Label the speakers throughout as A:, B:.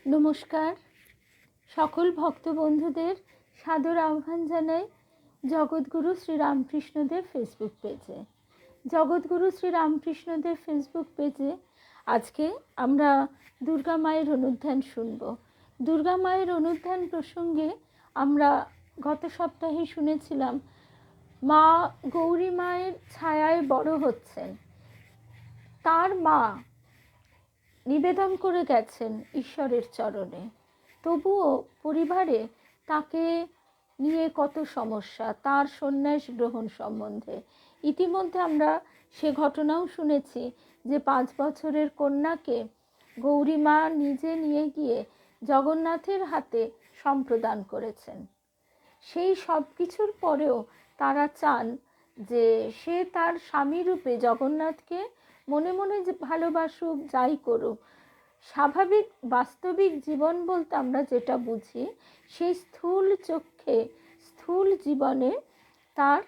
A: নমস্কার, সকল ভক্ত বন্ধুদের সাদর আহ্বান জানাই জগৎগুরু শ্রী রামকৃষ্ণদেব ফেসবুক পেজে। জগৎগুরু শ্রী রামকৃষ্ণদেব ফেসবুক পেজে আজকে আমরা দুর্গা মায়ের অনুধ্যান শুনব। দুর্গা মায়ের অনুধ্যান প্রসঙ্গে আমরা গত সপ্তাহে শুনেছিলাম মা গৌরী মায়ের ছায়ায় বড় হচ্ছেন। তার মা নিবেদন করে গেছেন ঈশ্বরের চরণে, তবুও পরিবারে তাকে নিয়ে কত সমস্যা, তার সন্ন্যাস গ্রহণ সম্বন্ধে। ইতিমধ্যে আমরা সে ঘটনাও শুনেছি যে 5 বছরের কন্যাকে গৌরী মা নিজে নিয়ে গিয়ে জগন্নাথের হাতে সম্প্রদান করেছেন। সেই সব কিছুর পরেও তারা চান যে সে তার স্বামী রূপে জগন্নাথকে মনে মনে যে ভালোবাসুক, যাই করুক। স্বাভাবিক বাস্তবিক জীবন বলতে আমরা যেটা বুঝি, সেই স্থূল চক্ষে স্থূল জীবনে তার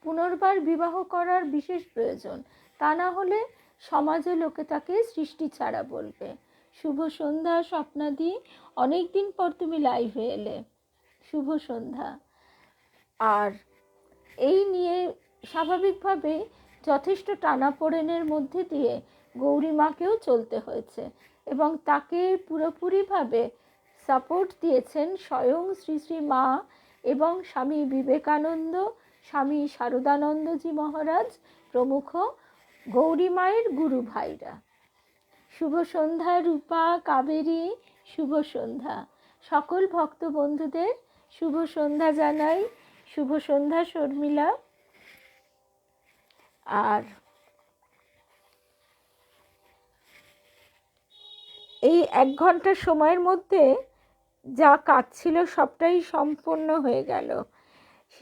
A: পুনর্বার বিবাহ করার বিশেষ প্রয়োজন। তা না হলে সমাজে লোকে তাকে সৃষ্টি ছাড়া বলবে। শুভ সন্ধ্যা স্বপ্নাদি, অনেক দিন পর তুমি লাইভে এলে, শুভ সন্ধ্যা। আর এই নিয়ে স্বাভাবিকভাবে যথেষ্ট টানাপোড়েনের মধ্যে দিয়ে গৌরী মাকেও চলতে হয়েছে এবং তাকে পুরোপুরিভাবে সাপোর্ট দিয়েছেন স্বয়ং শ্রী শ্রী মা এবং স্বামী বিবেকানন্দ, স্বামী শারদানন্দজি মহারাজ প্রমুখ গৌরী মায়ের গুরু ভাইরা। শুভ সন্ধ্যা রূপা, কাবেরী, শুভ সন্ধ্যা। সকল ভক্ত বন্ধুদের শুভ সন্ধ্যা জানাই। শুভ সন্ধ্যা শর্মিলা। আর এই 1 ঘন্টা সময়ের মধ্যে যা কাজ ছিল সবটাই সম্পন্ন হয়ে গেল।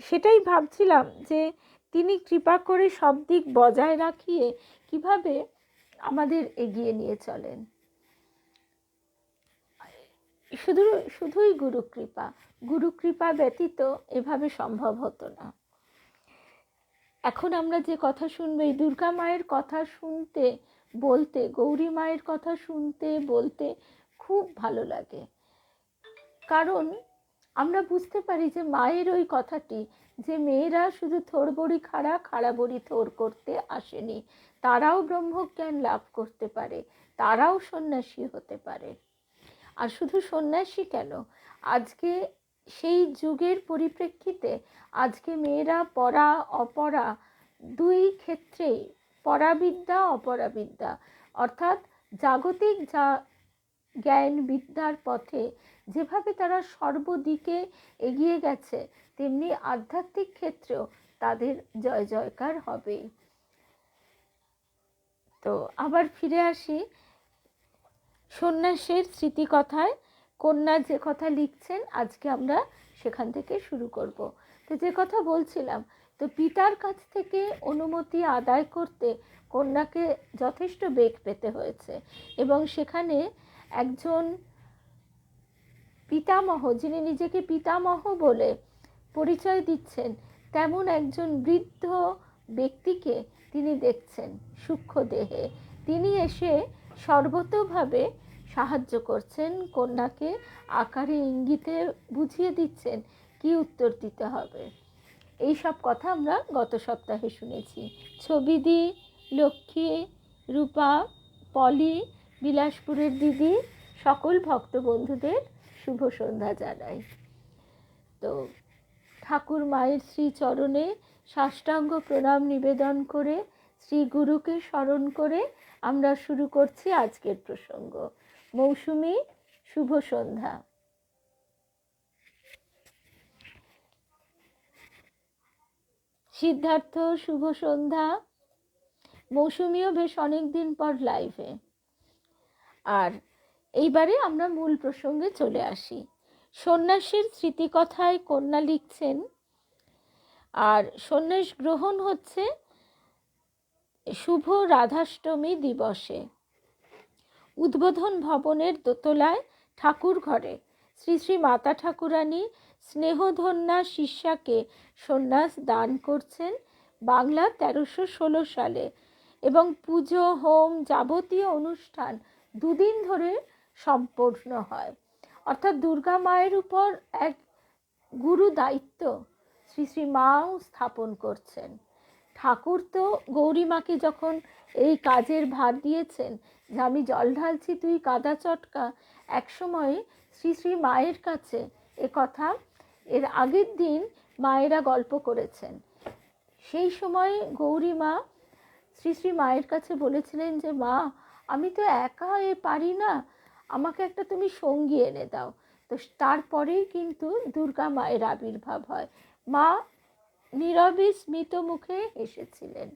A: সেটাই ভাবছিলাম যে তিনি কৃপা করে সব দিক বজায় রাখিয়ে কিভাবে আমাদের এগিয়ে নিয়ে চলেন। শুধুই গুরু কৃপা ব্যতীত এভাবে সম্ভব হতো না। এখন আমরা যে কথা শুনবো, এই দুর্গা মায়ের কথা শুনতে বলতে, গৌরী মায়ের কথা শুনতে বলতে খুব ভালো লাগে। কারণ আমরা বুঝতে পারি যে মায়ের ওই কথাটি যে মেয়েরা শুধু থোর বড়ি খাড়া বড়ি থোর করতে আসেনি, তারাও ব্রহ্মজ্ঞান লাভ করতে পারে, তারাও সন্ন্যাসী হতে পারে। আর শুধু সন্ন্যাসী কেন, আজকে সেই যুগের পরিপ্রেক্ষিতে আজকে মেয়েরা পড়া অপরা দুই ক্ষেত্রেই, পরাবিদ্যা অপরাবিদ্যা অর্থাৎ জাগতিক যা জ্ঞান বিদ্যার পথে যেভাবে তারা সর্বদিকে এগিয়ে গেছে, তেমনি আধ্যাত্মিক ক্ষেত্রেও তাদের জয় জয়কার হবে। তো আবার ফিরে আসি সন্ন্যাসের স্মৃতিকথায়। কন্যা যে কথা লিখছেন আজকে আমরা সেখান থেকে শুরু করব। তো যে কথা বলছিলাম, তো পিতার কাছ থেকে অনুমতি আদায় করতে কন্যাকে যথেষ্ট বেগ পেতে হয়েছে এবং সেখানে একজন পিতামহ, যিনি নিজেকে পিতামহ বলে পরিচয় দিচ্ছেন, তেমন একজন বৃদ্ধ ব্যক্তিকে তিনি দেখছেন সূক্ষ্ম দেহে। তিনি এসে সর্বতোভাবে সাহায্য করছেন, কন্যাকে আকারে ইঙ্গিতে বুঝিয়ে দিচ্ছেন কি উত্তর দিতে হবে। এই সব কথা আমরা গত সপ্তাহে শুনেছি। ছবিদি, লক্ষ্মী, রূপা, পলি, বিলাসপুরের দিদি, সকল ভক্ত বন্ধুদের শুভ সন্ধ্যা জানাই। তো ঠাকুর মায়ের শ্রীচরণে সাষ্টাঙ্গ প্রণাম নিবেদন করে, শ্রী গুরুকে স্মরণ করে আমরা শুরু করছি আজকের প্রসঙ্গ। মৌসুমী, শুভ সন্ধ্যা। সিদ্ধার্থ, শুভ সন্ধ্যা। মৌসুমীও বেশ অনেক দিন পর লাইভে। আর এইবারে আমরা মূল প্রসঙ্গে চলে আসি। সন্ন্যাসীর স্মৃতিকথায় কন্যা লিখছেন, আর সন্ন্যাস গ্রহণ হচ্ছে শুভ রাধাষ্টমী দিবসে উদ্বোধন ভবনের দোতলায় ঠাকুর ঘরে শ্রী শ্রী মাতা ঠাকুরানী স্নেহধন্যা শিষ্যাকে সন্ন্যাস দান করছেন বাংলা 1316 সালে এবং পুজো হোম যাবতীয় অনুষ্ঠান 2 দিন ধরে সম্পূর্ণ হয়। অর্থাৎ দুর্গা মায়ের উপর এক গুরু দায়িত্ব শ্রী শ্রী মাও স্থাপন করছেন। ঠাকুর তো গৌরী মাকে যখন এই কাজের ভার দিয়েছেন যে আমি জল ঢালছি তুই কাদা চটকা, একসময় শ্রী শ্রী মায়ের কাছে এ কথা এর আগের দিন মায়েরা গল্প করেছেন। সেই সময় গৌরী মা শ্রী শ্রী মায়ের কাছে বলেছিলেন যে মা আমি তো একা পারি না, আমাকে একটা তুমি সঙ্গী এনে দাও। তো তারপরেই কিন্তু দুর্গা মায়ের আবির্ভাব হয়। মা নীরবে স্মিত মুখে হেসেছিলেন।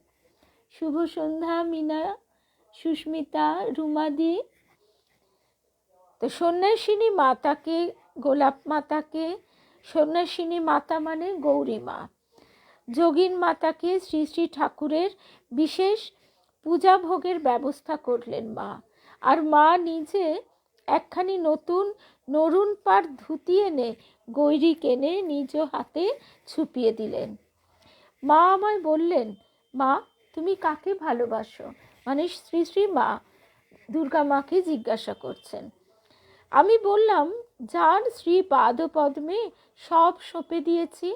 A: শুভ সন্ধ্যা মিনা, সুস্মিতা, রুমাদি। তো সন্ন্যাসিনী মাতাকে, গোলাপ মাতাকে, সন্ন্যাসিনী মাতা মানে গৌরী মা, যোগীন মাতাকে শ্রী শ্রী ঠাকুরের বিশেষ পূজা ভোগের ব্যবস্থা করলেন মা। আর মা নিজে একখানি নতুন নরুন পাড় ধুতি এনে গৈরিক এনে নিজ হাতে ছুপিয়ে দিলেন। মা আমায় বললেন, মা তুমি কাকে ভালোবাসো? মানে শ্রী শ্রী মা দুর্গা মাকে জিজ্ঞাসা করছেন। আমি বললাম, যার শ্রী পাদপদ্মে সব সঁপে দিয়েছি।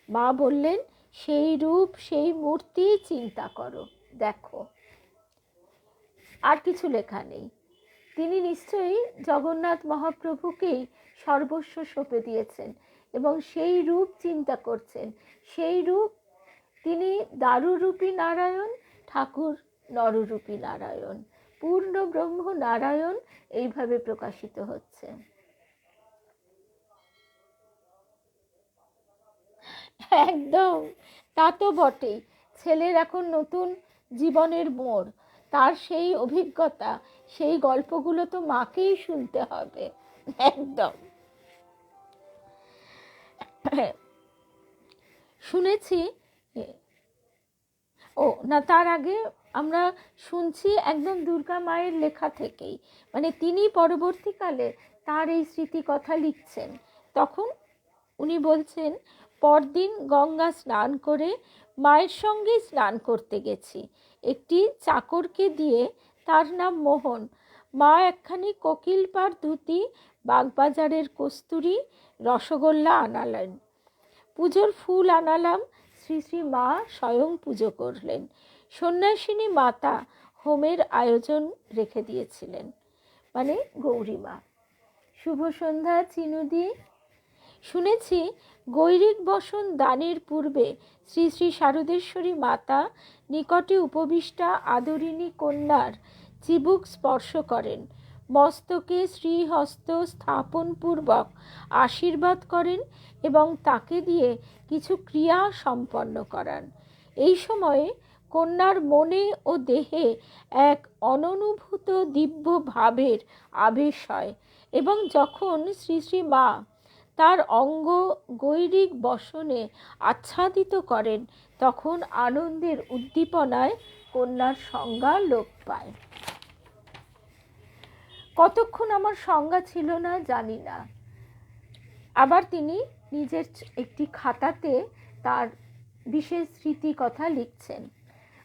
A: মা বললেন, সেই রূপ সেই মূর্তি চিন্তা করো, দেখো। আর কিছু লেখা নেই। তিনি নিশ্চয়ই জগন্নাথ মহাপ্রভুকেই সর্বস্ব সঁপে দিয়েছেন এবং সেই রূপ চিন্তা করছেন। সেই রূপ তিনি দারুরূপী নারায়ণ, ঠাকুর নররূপী নারায়ণ, পূর্ণ ব্রহ্ম নারায়ণ এইভাবে প্রকাশিত হচ্ছে। একদম, তা তো বটেই। ছেলের এখন নতুন জীবনের মোড়, তার সেই অভিজ্ঞতা, সেই গল্পগুলো তো মাকেই শুনতে হবে। একদম। শুনেছি, ও না, তার আগে আমরা শুনছি একদম দুর্গা মায়ের লেখা থেকেই, মানে তিনি পরবর্তীকালে তার এই স্মৃতি কথা লিখছেন। তখন উনি বলছেন, পরদিন গঙ্গা স্নান করে মায়ের সঙ্গে স্নান করতে গেছি। একটি চাকরকে দিয়ে, তার নাম মোহন, মা একখানি কোকিল পাড় ধুতি, বাগবাজারের কস্তুরি, রসগোল্লা আনালেন। পুজোর ফুল আনালাম, শ্রী শ্রী মা স্বয়ং পুজো করলেন। সন্ন্যাসিনী মাতা হোমের আয়োজন রেখে দিয়েছিলেন, মানে গৌরী মা। শুভ সন্ধ্যা চিনুদি। শুনেছি গৈরিক বসন দানের পূর্বে শ্রী শ্রী শারদেশ্বরী মাতা নিকটে উপবিষ্টা আদরিণী কন্যার চিবুক স্পর্শ করেন, মস্তকে শ্রীহস্ত স্থাপনপূর্বক আশীর্বাদ করেন এবং তাকে দিয়ে কিছু ক্রিয়া সম্পন্ন করান। এই সময়ে কন্যার মনে ও দেহে এক অননুভূত দিব্য ভাবের আবেশ হয় এবং যখন শ্রী শ্রী মা তার অঙ্গ গৈরিক বসনে আচ্ছাদিত করেন, তখন আনন্দের উদ্দীপনায় কন্যার সংজ্ঞা লোপ পায়। কতক্ষণ আমার সংজ্ঞা ছিল না জানি না। আবার তিনি নিজের একটি খাতাতে তার বিশেষ স্মৃতি কথা লিখছেন।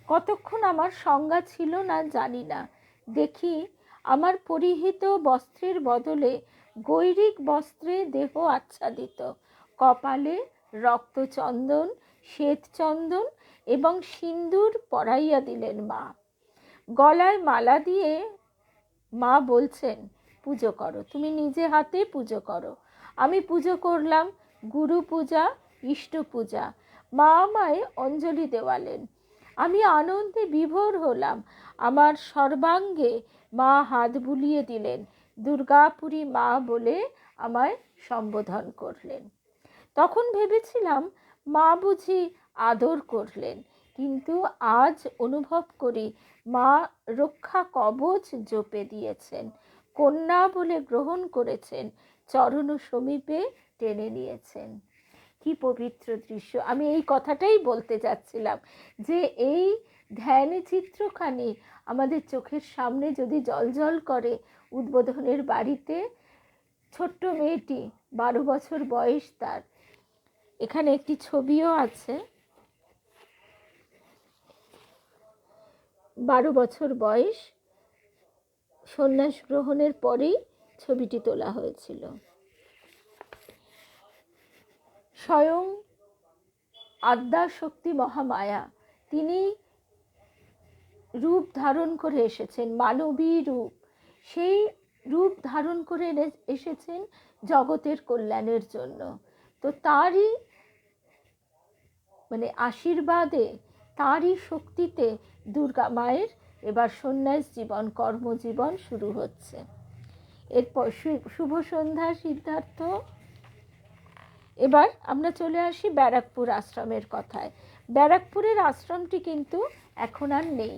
A: কতক্ষণ আমার সংজ্ঞা ছিল না জানি না, দেখি আমার পরিহিত বস্ত্রের বদলে গৈরিক বস্ত্রে দেহ আচ্ছাদিত, কপালে রক্তচন্দন, শ্বেতচন্দন এবং সিন্দুর পরাইয়া দিলেন মা। গলায় মালা দিয়ে মা বলছেন, পুজো করো, তুমি নিজে হাতে পুজো করো। আমি পুজো করলাম, গুরু পূজা, ইষ্ট পূজা। মা আমায় অঞ্জলি দেওয়ালেন। আমি আনন্দে বিভোর হলাম। আমার সর্বাঙ্গে মা হাত বুলিয়ে দিলেন, দুর্গাপুরী মা বলে আমায় সম্বোধন করলেন। তখন ভেবেছিলাম মা বুঝি আদর করলেন, কিন্তু আজ অনুভব করি মা রক্ষা কবচ জপে দিয়েছেন, কন্যা বলে গ্রহণ করেছেন, চরণ সমীপে টেনে নিয়েছেন। কি পবিত্র দৃশ্য! আমি এই কথাটাই বলতে যাচ্ছিলাম যে এই ধ্যান চিত্রখানি আমাদের চোখের সামনে যদি জ্বলজ্বল করে। উদ্বোধনের বাড়িতে ছোট্ট মেয়েটি, 12 বছর বয়স তার, এখানে একটি ছবিও আছে। 12 বছর বয়স, সন্ন্যাস গ্রহণের পরেই ছবিটি তোলা হয়েছিল। স্বয়ং আদ্যা শক্তি মহামায়া তিনি রূপ ধারণ করে এসেছেন, মানবী রূপ। সেই রূপ ধারণ করে এসেছেন জগতের কল্যাণের জন্য। তো তারই আশীর্বাদে, তারই শক্তিতে দুর্গা মায়ের এবার সন্ন্যাস জীবন, কর্মজীবন শুরু হচ্ছে। এরপর শুভ সন্ধ্যা সিদ্ধার্থ। এবার আমরা চলে আসি ব্যারাকপুর আশ্রমের কথায়। ব্যারাকপুরের আশ্রমটি কিন্তু এখন আর নেই।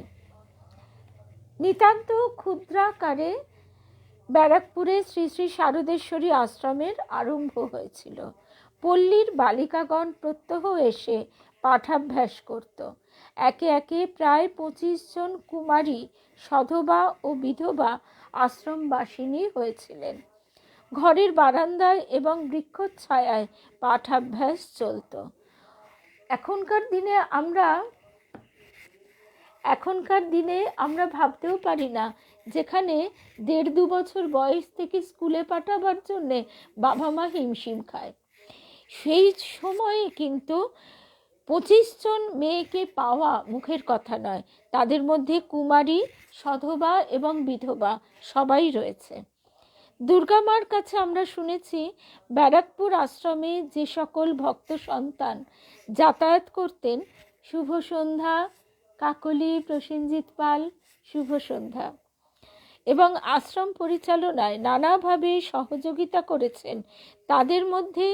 A: নিতান্ত ক্ষুদ্রাকারে ব্যারাকপুরে শ্রী শ্রী শারদেশ্বরী আশ্রমের আরম্ভ হয়েছিল। পল্লীর বালিকাগণ প্রত্যহ এসে পাঠাভ্যাস করত। একে একে প্রায় 25 জন কুমারী সধবা ও বিধবা আশ্রমবাসিনী হয়েছিলেন। ঘরের বারান্দায় এবং বৃক্ষচ্ছায়ায় পাঠাভ্যাস চলত। এখনকার দিনে আমরা ভাবতেও পারি না, যেখানে 1.5-2 বছর বয়স থেকে স্কুলে পাঠাবার জন্যে বাবা মা হিমশিম খায়, সেই সময়ে কিন্তু 25 জন মেয়েকে পাওয়া মুখের কথা নয়। তাদের মধ্যে কুমারী, সধবা এবং বিধবা সবাই রয়েছে। দুর্গা মার কাছে আমরা শুনেছি, ব্যারাকপুর আশ্রমে যে সকল ভক্ত সন্তান যাতায়াত করতেন, শুভ সন্ধ্যা, কাকলি, প্রসেনজিৎ পাল, শুভ সন্ধ্যা, এবং আশ্রম পরিচালনায় নানাভাবে সহযোগিতা করেছেন, তাদের মধ্যে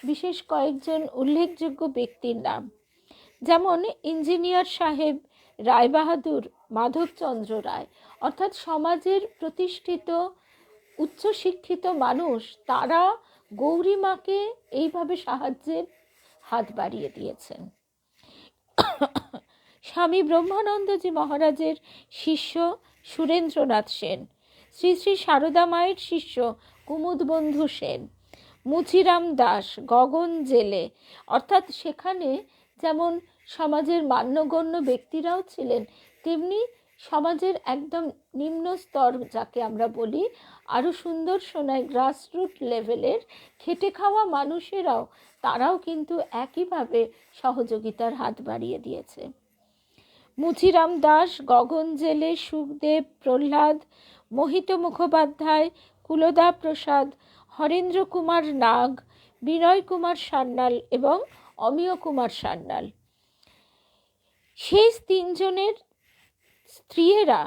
A: বিশেষ কয়েকজন উল্লেখযোগ্য ব্যক্তির নাম, যেমন ইঞ্জিনিয়ার সাহেব রায়বাহাদুর মাধবচন্দ্র রায়, অর্থাৎ সমাজের প্রতিষ্ঠিত উচ্চশিক্ষিত মানুষ, তারা গৌরী মাকে এইভাবে সাহায্যের হাত বাড়িয়ে দিয়েছেন। স্বামী ব্রহ্মানন্দজি মহারাজের শিষ্য সুরেন্দ্রনাথ সেন, শ্রী শ্রী সারদা মায়ের শিষ্য কুমুদবন্ধু সেন, মুচিরাম দাস, গগন জেলে, অর্থাৎ সেখানে যেমন সমাজের মান্যগণ্য ব্যক্তিরাও ছিলেন, তেমনি সমাজের একদম নিম্ন স্তর যাকে আমরা বলি, আরও সুন্দর শোনায় গ্রাসরুট লেভেলের খেটে খাওয়া মানুষেরাও, তারাও কিন্তু একইভাবে সহযোগিতার হাত বাড়িয়ে দিয়েছে। মুচিরাম দাস, গগন জেলে, সুখদেব, প্রহ্লাদ, মোহিত মুখোপাধ্যায়, কুলদা প্রসাদ, হরেন্দ্র কুমার নাগ, বিনয় কুমার সান্যাল এবং অমিয় কুমার সান্যাল, সেই 3 জনের স্ত্রীয়েরা,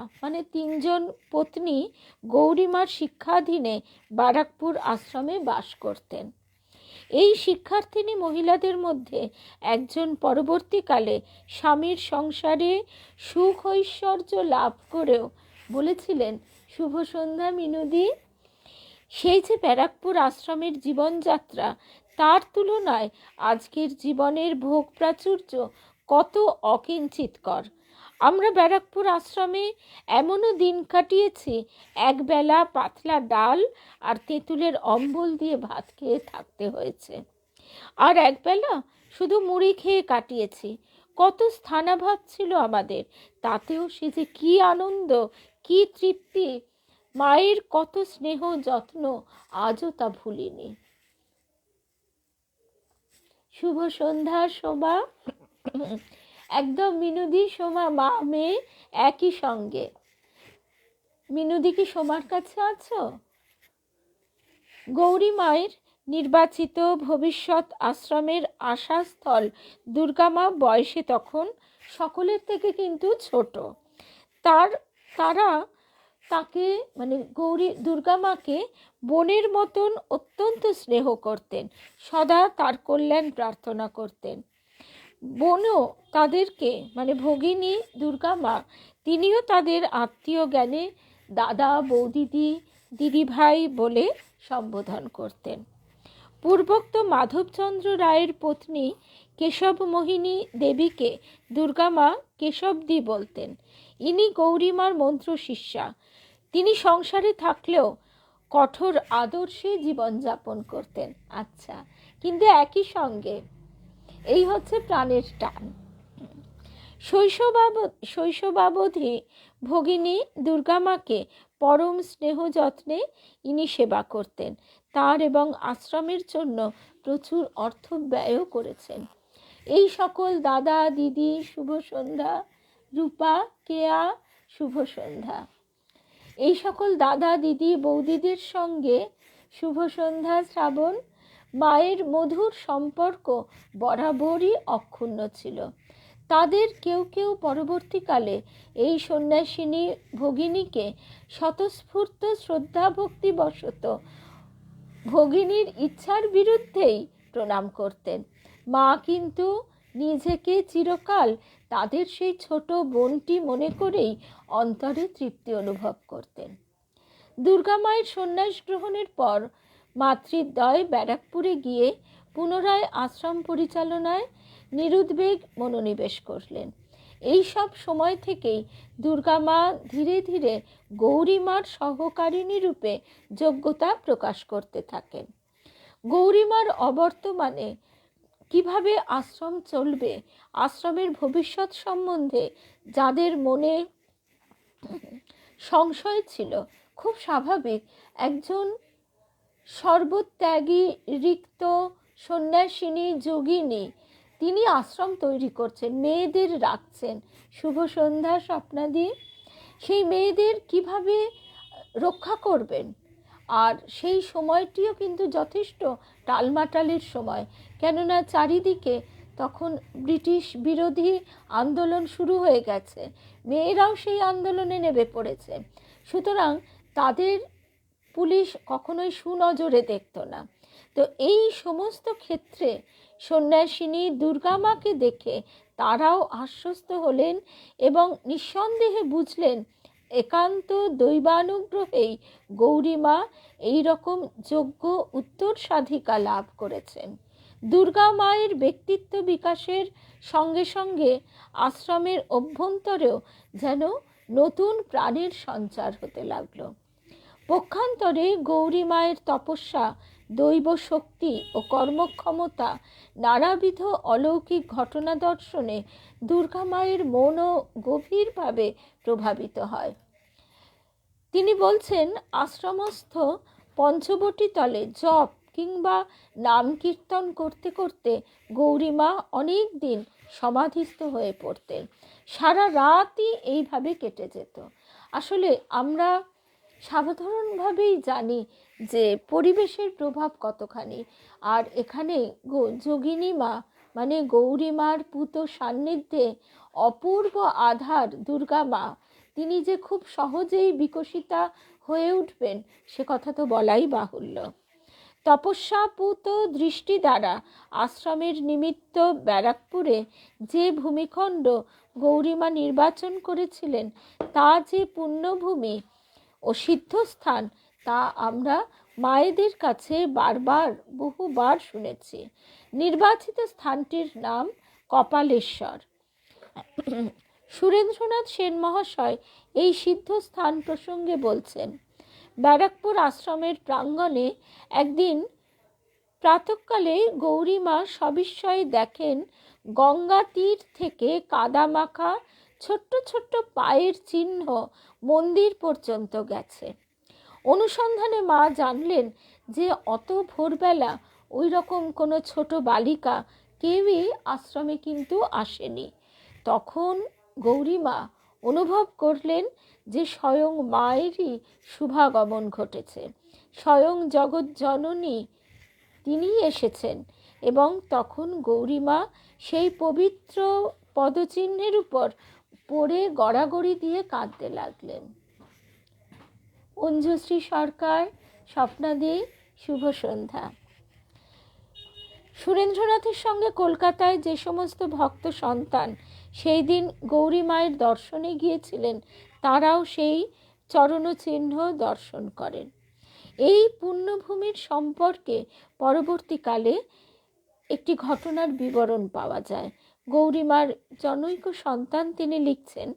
A: 3 জন পত্নী গৌরীমার শিক্ষাধীনে বারাকপুর আশ্রমে বাস করতেন। এই শিক্ষার্থিনী মহিলাদের মধ্যে একজন পরবর্তীকালে স্বামীর সংসারে সুখ ঐশ্বর্য লাভ করেও বলেছিলেন, শুভ সন্ধ্যা মিনুদি, সেই যে ব্যারাকপুর আশ্রমের জীবনযাত্রা, তার তুলনায় আজকের জীবনের ভোগ প্রাচুর্য কত অকিঞ্চিতকর। আমরা ব্যারাকপুর আশ্রমে এমনও দিন কাটিয়েছি, একবেলা পাতলা ডাল আর তেঁতুলের অম্বল দিয়ে ভাত খেয়ে থাকতে হয়েছে, আর একবেলা শুধু মুড়ি খেয়ে কাটিয়েছি। কত স্থানাভাব ছিল আমাদের, তাতেও সে যে কি আনন্দ, কি তৃপ্তি, মায়ের কত স্নেহ যত্ন, আজও তা ভুলিনি। শুভ সন্ধ্যা শোভা, একদম মিনুদি সোমা, মা মেয়ে একই সঙ্গে। মিনুদি কি সোমার কাছে আছো? গৌরী মায়ের নির্বাচিত ভবিষ্যৎ আশ্রমের আশাস্থল দুর্গামা বয়সে তখন সকলের থেকে কিন্তু ছোট। তারা তাকে দুর্গামাকে বোনের মতন অত্যন্ত স্নেহ করতেন, সদা তার কল্যাণ প্রার্থনা করতেন। বোনও তাদেরকে, ভগিনী দুর্গামা, তিনিও তাদের আত্মীয় জ্ঞানে দাদা, বৌদিদি, দিদিভাই বলে সম্বোধন করতেন। পূর্বোক্ত মাধবচন্দ্র রায়ের পত্নী কেশবমোহিনী দেবীকে দুর্গামা কেশবদি বলতেন। ইনি গৌরীমার মন্ত্র শিষ্যা। তিনি সংসারে থাকলেও কঠোর আদর্শে জীবনযাপন করতেন। আচ্ছা, কিন্তু একই সঙ্গে এই হচ্ছে প্রাণের টান। শৈশবাবধি ভগিনী দুর্গামাকে পরম স্নেহ যত্নে ইনি সেবা করতেন। তার এবং আশ্রমের জন্য প্রচুর অর্থ ব্যয়ও করেছেন। এই সকল দাদা দিদি শুভ সন্ধ্যা। রূপা, কেয়া, শুভ সন্ধ্যা। এই সকল দাদা দিদি বৌদিদের সঙ্গে শুভ সন্ধ্যা। শ্রাবণ। মায়ের মধুর সম্পর্ক বরাবরই অক্ষুণ্ণ ছিল। তাদের কেউ কেউ পরবর্তীকালে এই সন্ন্যাসিনী ভগিনীকে স্বতঃস্ফূর্ত শ্রদ্ধা ভক্তিবশত ভগিনীর ইচ্ছার বিরুদ্ধেই প্রণাম করতেন। মা কিন্তু নিজেকে চিরকাল তাদের সেই ছোট বোনটি মনে করেই অন্তরে তৃপ্তি অনুভব করতেন। দুর্গা মায়ের সন্ন্যাস গ্রহণের পর মাতৃদ্বয় ব্যারাকপুরে গিয়ে পুনরায় আশ্রম পরিচালনায় নিরুদ্বেগ মনোনিবেশ করলেন। এই সব সময় থেকেই দুর্গা মা ধীরে ধীরে গৌরীমার সহকারিণী রূপে যোগ্যতা প্রকাশ করতে থাকেন। গৌরীমার অবর্তমানে কিভাবে আশ্রম চলবে, আশ্রমের ভবিষ্যৎ সম্বন্ধে যাদের মনে সংশয় ছিল, খুব স্বাভাবিক, একজন সর্বত্যাগী রিক্ত সন্ন্যাসিনী যোগিনী তিনি আশ্রম তৈরি করছেন, মেয়েদের রাখছেন। শুভ সন্ধ্যা স্বপ্নাদি। সেই মেয়েদের কিভাবে রক্ষা করবেন? আর সেই সময়টিও কিন্তু যথেষ্ট টালমাটালের সময়, কেননা চারিদিকে তখন ব্রিটিশ বিরোধী আন্দোলন শুরু হয়ে গেছে, মেয়েরাও সেই আন্দোলনে নেমে পড়েছে। সুতরাং তাদের পুলিশ কখনোই সুনজরে দেখত না। তো এই সমস্ত ক্ষেত্রে সন্ন্যাসিনী দুর্গা মাকে দেখে তারাও আশ্বস্ত হলেন এবং নিঃসন্দেহে বুঝলেন একান্ত দৈবানুগ্রহেই গৌরীমা এইরকম যোগ্য উত্তর সাধিকা লাভ করেছেন। দুর্গা মায়ের ব্যক্তিত্ব বিকাশের সঙ্গে সঙ্গে আশ্রমের অভ্যন্তরেও যেন নতুন প্রাণের সঞ্চার হতে লাগলো। পক্ষান্তরে গৌরী মায়ের তপস্যা, দৈব শক্তি ও কর্মক্ষমতা, নানাবিধ অলৌকিক ঘটনা দর্শনে দুর্গা মায়ের মনও গভীরভাবে প্রভাবিত হয়। তিনি বলছেন, আশ্রমস্থ পঞ্চবটী তলে জপ কিংবা নাম কীর্তন করতে করতে গৌরীমা অনেক দিন সমাধিস্থ হয়ে পড়তেন। সারা রাতই এইভাবে কেটে যেত। আসলে আমরা সাধারণভাবেই জানি যে পরিবেশের প্রভাব কতখানি, আর এখানে যোগিনী মা মানে গৌরী মার পূত সান্নিধ্যে অপূর্ব আধার দুর্গা মা, তিনি যে খুব সহজেই বিকশিতা হয়ে উঠবেন সে কথা তো বলাই বাহুল্য। তপস্যাপূত দৃষ্টি দ্বারা আশ্রমের নিমিত্ত ব্যারাকপুরে যে ভূমিখণ্ড গৌরীমা নির্বাচন করেছিলেন তা যে পুণ্যভূমি ও সিদ্ধস্থান তা আমরা মায়েদের কাছে বহুবার শুনেছি। নির্বাচিত স্থানটির নাম কপালেশ্বর। সুরেন্দ্রনাথ সেন মহাশয় এই সিদ্ধস্থান প্রসঙ্গে বলছেন, ব্যারাকপুর আশ্রমের প্রাঙ্গণে একদিন প্রাতঃকালে গৌরীমা সবিস্ময়ে দেখেন গঙ্গা তীর থেকে কাদামাখা ছোট্ট ছোট্ট পায়ের চিহ্ন মন্দির পর্যন্ত গেছে। অনুসন্ধানে মা জানলেন যে অত ভোরবেলা ওই রকম কোনো ছোট বালিকা কেউই আশ্রমে কিন্তু আসেনি। তখন গৌরীমা অনুভব করলেন যে স্বয়ং মায়েরই শুভাগমন ঘটেছে, স্বয়ং জগৎ জননী তিনিই এসেছেন। এবং তখন গৌরীমা সেই পবিত্র পদচিহ্নের উপর পড়ে গড়াগড়ি দিয়ে কাঁদতে লাগলেন। অঞ্জুশ্রী সরকার, স্বপ্নাদি, শুভ সন্ধ্যা। সুরেন্দ্রনাথের সঙ্গে কলকাতায় যে সমস্ত ভক্ত সন্তান সেই দিন গৌরী মায়ের দর্শনে গিয়েছিলেন তারাও সেই চরণচিহ্ন দর্শন করেন। এই পুণ্যভূমির সম্পর্কে পরবর্তীকালে একটি ঘটনার বিবরণ পাওয়া যায়। গৌরীমার জনৈক সন্তান তিনি লিখছেন,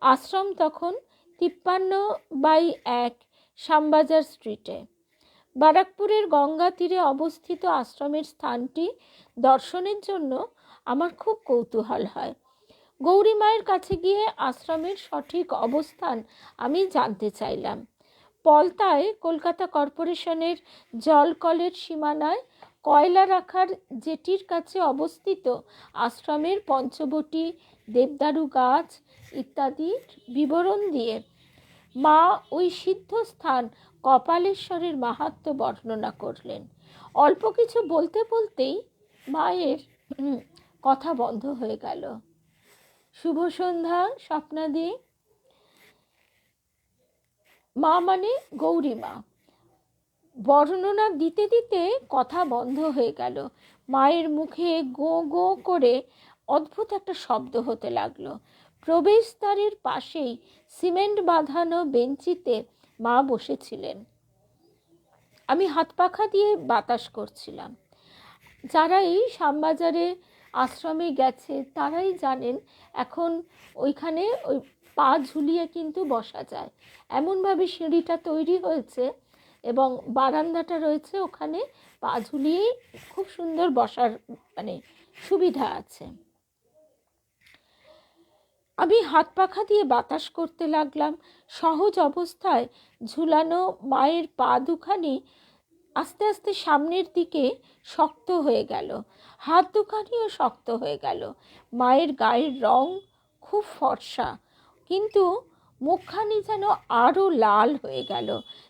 A: আশ্রম তখন 53/1 শ্যামবাজার স্ট্রিটে। ব্যারাকপুরের গঙ্গা তীরে অবস্থিত আশ্রমের স্থানটি দর্শনের জন্য আমার খুব কৌতূহল হয়। গৌরী মায়ের কাছে গিয়ে আশ্রমের সঠিক অবস্থান আমি জানতে চাইলাম। পলতায় কলকাতা কর্পোরেশনের জলকলের সীমানায় কয়লা রাখার জেটির কাছে অবস্থিত আশ্রমের পঞ্চবটী, দেবদারু গাছ ইত্যাদির বিবরণ দিয়ে মা ওই সিদ্ধ স্থান কপালেশ্বরের মাহাত্ম্য বর্ণনা করলেন। অল্প কিছু বলতে বলতেই মায়ের কথা বন্ধ হয়ে গেল। শুভ সন্ধ্যা স্বপ্নাদি। মা মানে গৌরী মা বর্ণনা দিতে দিতে কথা বন্ধ হয়ে গেল। মায়ের মুখে গো গো করে অদ্ভুত একটা শব্দ হতে লাগলো। প্রবেশদ্বারের পাশেই সিমেন্ট বাঁধানো বেঞ্চিতে মা বসেছিলেন। আমি হাত পাখা দিয়ে বাতাস করছিলাম। যারা এই শ্যামবাজারে আশ্রমে গেছে তারাই জানেন এখন ওইখানে ওই পা ঝুলিয়ে কিন্তু বসা যায়, এমনভাবে সিঁড়িটা তৈরি হয়েছে এবং বারান্দাটা রয়েছে, ওখানে পা ঝুলিয়েই খুব সুন্দর বসার মানে সুবিধা আছে। আমি হাত পাখা দিয়ে বাতাস করতে লাগলাম। সহজ অবস্থায় ঝুলানো মায়ের পা দুখানি আস্তে আস্তে সামনের দিকে শক্ত হয়ে গেল, হাত দুখানিও শক্ত হয়ে গেল। মায়ের গায়ের রং খুব ফর্সা, কিন্তু মুখখানি যেন আরও লাল হয়ে গেল।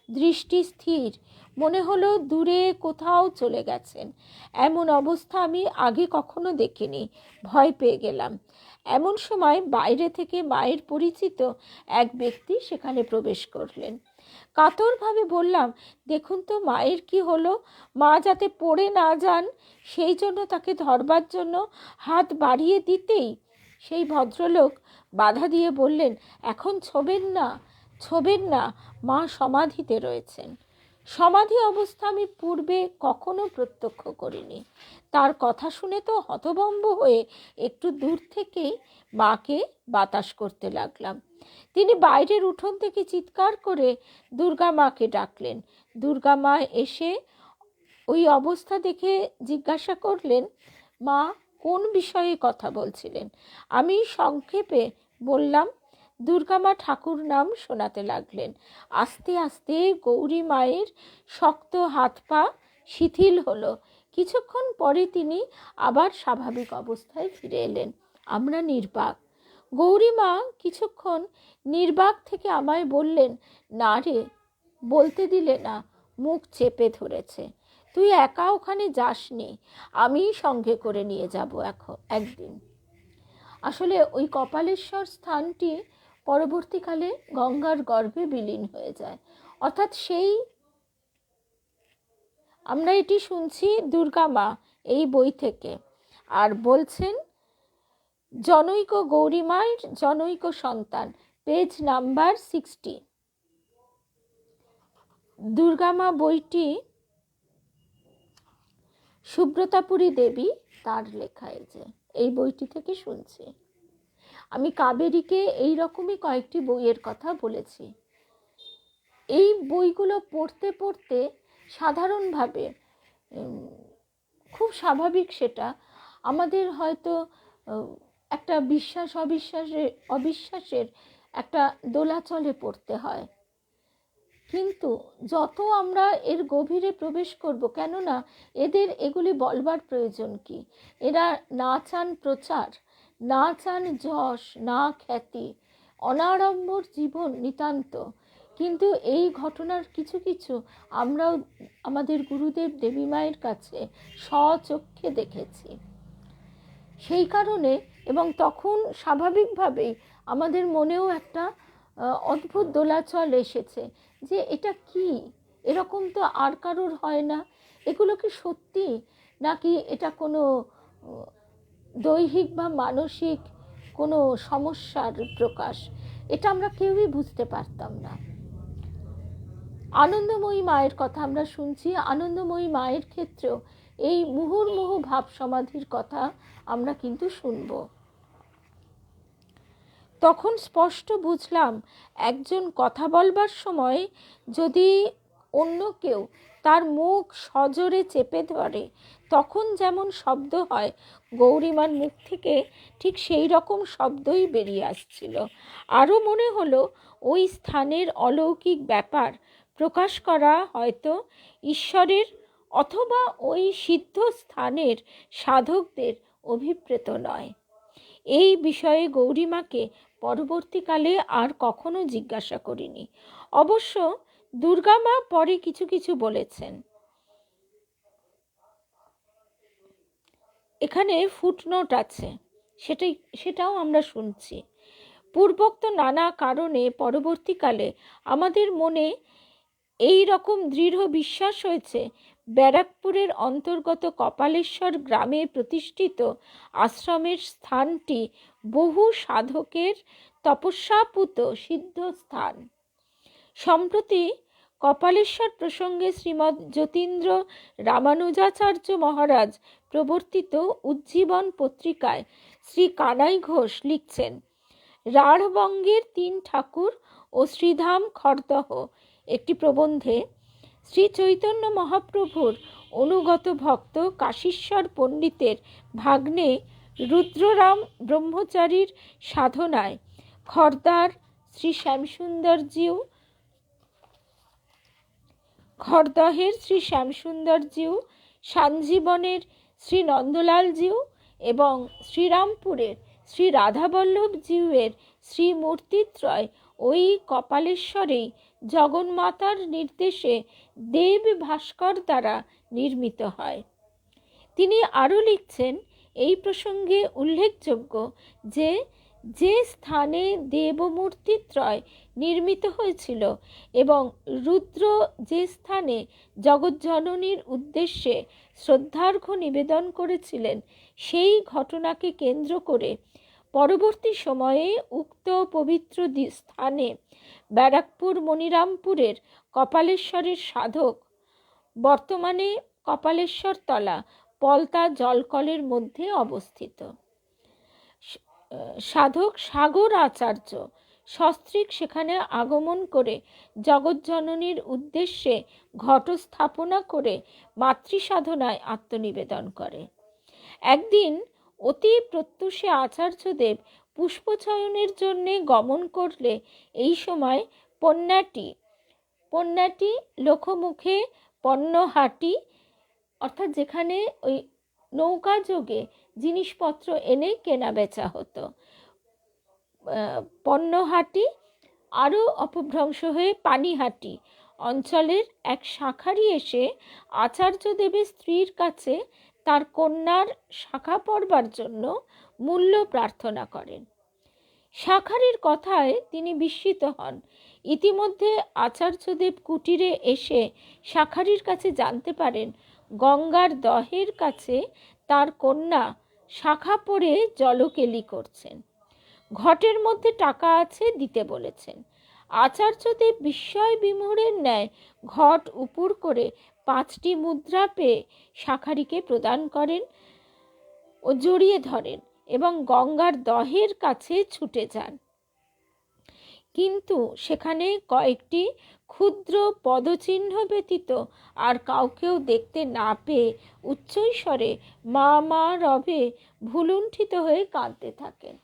A: দৃষ্টি স্থির, মনে হলো দূরে কোথাও চলে গেছেন। এমন অবস্থা আমি আগে কখনো দেখিনি। ভয় পেয়ে গেলাম। এমন সময় বাইরে থেকে মায়ের পরিচিত এক ব্যক্তি সেখানে প্রবেশ করলেন। কাতরভাবে বললাম, দেখুন তো মায়ের কি হলো, মা যাতে পড়ে না যান সেই জন্য তাকে ধরবার জন্য হাত বাড়িয়ে দিতেই সেই ভদ্রলোক বাধা দিয়ে বললেন, এখন ছোবেন না, মা সমাধিতে রয়েছেন। সমাধি অবস্থা আমি পূর্বে কখনো প্রত্যক্ষ করিনি। তার কথা শুনে তো হতভম্ব হয়ে একটু দূর থেকেই মাকে বাতাস করতে লাগলাম। তিনি বাইরের উঠোন থেকে চিৎকার করে দুর্গা মাকে ডাকলেন। দুর্গা মা এসে ওই অবস্থা দেখে জিজ্ঞাসা করলেন, মা কোন বিষয়ে কথা বলছিলেন? আমি সংক্ষেপে বললাম। দুর্গা মা ঠাকুর নাম শোনাতে লাগলেন। আস্তে আস্তে গৌরী মায়ের শক্ত হাত পা শিথিল হলো। কিছুক্ষণ পরে তিনি আবার স্বাভাবিক অবস্থায় ফিরে এলেন। আমরা নির্বাক। গৌরী মা কিছুক্ষণ নির্বাক থেকে আমায় বললেন, না রে, বলতে দিলে না, মুখ চেপে ধরেছে। তুই একা ওখানে যাসনি, আমিই সঙ্গে করে নিয়ে যাব একদিন। আসলে ওই কপালেশ্বর স্থানটি পরবর্তীকালে গঙ্গার গর্ভে বিলীন হয়ে যায়। অর্থাৎ সেই আমরা এটি শুনছি দুর্গা মা এই বই থেকে। আর বলছেন জনৈক গৌরী মায়ের জনৈক সন্তান, পেজ নাম্বার 60। দুর্গা মা বইটি সুব্রতাপুরী দেবী তার লেখা। এই বইটি থেকে শুনছি। আমি কাবেরীকে এই রকমই কয়েকটি বইয়ের কথা বলেছি। এই বইগুলো পড়তে পড়তে সাধারণভাবে খুব স্বাভাবিক, সেটা আমাদের হয়তো একটা অবিশ্বাসের একটা দোলাচলে পড়তে হয়। কিন্তু যত আমরা এর গভীরে প্রবেশ করব, কেননা এগুলি বলবার প্রয়োজন কি? এরা না চান প্রচার, না চান যশ, না খ্যাতি, অনাড়ম্বর জীবন নিতান্ত। কিন্তু এই ঘটনার কিছু কিছু আমরাও আমাদের গুরুদেব দেবী মায়ের কাছে স্বচক্ষে দেখেছি। সেই কারণে এবং তখন স্বাভাবিকভাবেই আমাদের মনেও একটা অদ্ভুত দোলাচল এসেছে যে এটা কি, এরকম তো আর কারোর হয় না, এগুলো কি সত্যি, নাকি এটা কোনো দৈহিক বা মানসিক কোনো সমস্যার প্রকাশ? এটা আমরা কেউই বুঝতে পারতাম না। আনন্দময়ী মায়ের কথা আমরা শুনছি। আনন্দময়ী মায়ের ক্ষেত্রেও এই মুহুর্মুহু ভাব সমাধির কথা আমরা কিন্তু শুনব। তখন স্পষ্ট বুঝলাম, একজন কথা বলবার সময় যদি অন্য কেউ তার মুখ সজোরে চেপে ধরে তখন যেমন শব্দ হয়, গৌরীমার মুখ থেকে ঠিক সেই রকম শব্দই বেরিয়ে আসছিল। আরও মনে হলো ওই স্থানের অলৌকিক ব্যাপার প্রকাশ করা হয়তো ঈশ্বরের অথবা ওই সিদ্ধ স্থানের সাধকদের অভিপ্রেত নয়। এই বিষয়ে গৌরীমাকে পরবর্তীকালে আর কখনো জিজ্ঞাসা করিনি। অবশ্য দুর্গামা পরে কিছু কিছু বলেছেন। এখানে ফুটনোট আছে, সেটাও আমরা শুনছি। পূর্বোক্ত নানা কারণে পরবর্তীকালে আমাদের মনে এই রকম দৃঢ় বিশ্বাস হয়েছে, ব্যারাকপুরের অন্তর্গত কপালেশ্বর গ্রামে প্রতিষ্ঠিত আশ্রমের স্থানটি বহু সাধকের তপস্যাপুত সিদ্ধ স্থান। সম্প্রতি কপালেশ্বর প্রসঙ্গে শ্রীমৎ যতীন্দ্র রামানুজাচার্য মহারাজ প্রবর্তিত উজ্জীবন পত্রিকায় শ্রী কানাই ঘোষ লিখছেন, রাঢ়বঙ্গের 3 ঠাকুর ও শ্রীধাম খড়দহ একটি প্রবন্ধে শ্রী চৈতন্য মহাপ্রভুর অনুগত ভক্ত কাশীশ্বর পণ্ডিতের ভাগ্নে রুদ্ররাম ব্রহ্মচারীর সাধনায় খড়দার শ্রী শ্যামসুন্দরজিউ, খড়দহের শ্রী শ্যামসুন্দরজিউ, সাঞ্জীবনের শ্রী নন্দলালজিউ এবং শ্রীরামপুরের শ্রী রাধাবল্লভজিউয়ের শ্রীমূর্তিত্রয় ওই কপালেশ্বরেই জগন্মাতার নির্দেশে দেব ভাস্কর দ্বারা নির্মিত হয়। তিনি আরও লিখছেন, এই প্রসঙ্গে উল্লেখযোগ্য যে যে স্থানে দেবমূর্তিত্রয় নির্মিত হয়েছিল এবং রুদ্র যে স্থানে জগজ্জননীর উদ্দেশ্যে শ্রদ্ধার্ঘ্য নিবেদন করেছিলেন, সেই ঘটনাকে কেন্দ্র করে পরবর্তী সময়ে উক্ত পবিত্র স্থানে ব্যারাকপুর মনিরামপুরের কপালেশ্বরের সাধক বর্তমানে কপালেশ্বর তলা পলতা জলকলের মধ্যে অবস্থিত সাধক সাগর আচার্য সস্ত্রীক সেখানে আগমন করে জগজ্জননীর উদ্দেশ্যে ঘট স্থাপনা করে মাতৃসাধনায় আত্মনিবেদন করে। একদিন অতি প্রত্যুষে আচার্যদেব পুষ্পচয়নের জন্যে গমন করলে এই সময় পণ্যাটি লোকমুখে পণ্যহাটি, অর্থাৎ যেখানে ওই নৌকা যোগে জিনিসপত্র এনে কেনা বেচা হতো, পণ্যহাটি আরও অপভ্রংশ হয়ে পানিহাটি অঞ্চলের এক শাঁখারি এসে আচার্যদেবের স্ত্রীর কাছে তার কন্যার শাখা পড়বার জন্য মূল্য প্রার্থনা করেন। শাঁখারির কথায় তিনি বিস্মিত হন। ইতিমধ্যে আচার্যদেব কুটিরে এসে শাঁখারির কাছে জানতে পারেন গঙ্গার দহের কাছে তার কন্যা শাখা পড়ে জলকেলি করছেন। ঘটের মধ্যে টাকা আছে, দিতে বলেছেন। আচার্যদেব বিস্ময় বিমূঢ়ের ন্যায় ঘট উপুর করে 5টি মুদ্রা পেয়ে শাঁখারিকে প্রদান করেন ও জড়িয়ে ধরেন এবং গঙ্গার দহের কাছে ছুটে যান। কিন্তু সেখানে কয়েকটি ক্ষুদ্র পদচিহ্ন ব্যতীত আর কাউকেও দেখতে না পেয়ে উচ্চৈস্বরে মা মা রবে ভুলুণ্ঠিত হয়ে কাঁদতে থাকেন।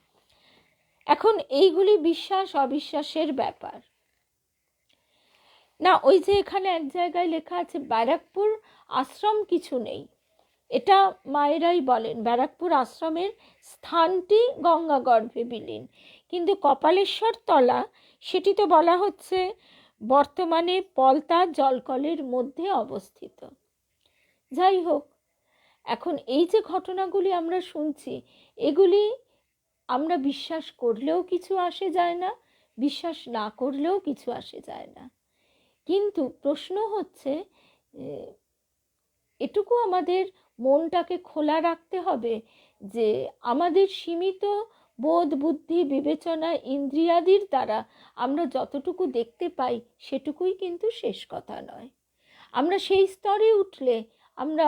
A: এখন এইগুলি বিশ্বাস অবিশ্বাসের ব্যাপার না। ওই যে এখানে এক জায়গায় লেখা আছে ব্যারাকপুর আশ্রম কিছু নেই, এটা মায়েরাই বলেন। ব্যারাকপুর আশ্রমের স্থানটি গঙ্গা গর্ভে বিলীন, কিন্তু কপালেশ্বর তলা সেটি তো বলা হচ্ছে বর্তমানে পলতা জলকলের মধ্যে অবস্থিত। যাই হোক, এখন এই যে ঘটনাগুলি আমরা শুনছি, এগুলি আমরা বিশ্বাস করলেও কিছু আসে যায় না, বিশ্বাস না করলেও কিছু আসে যায় না। কিন্তু প্রশ্ন হচ্ছে, এটুকু আমাদের মনটাকে খোলা রাখতে হবে যে আমাদের সীমিত বোধ বুদ্ধি বিবেচনা ইন্দ্রিয়াদির দ্বারা আমরা যতটুকু দেখতে পাই সেটুকুই কিন্তু শেষ কথা নয়। আমরা সেই স্তরে উঠলে আমরা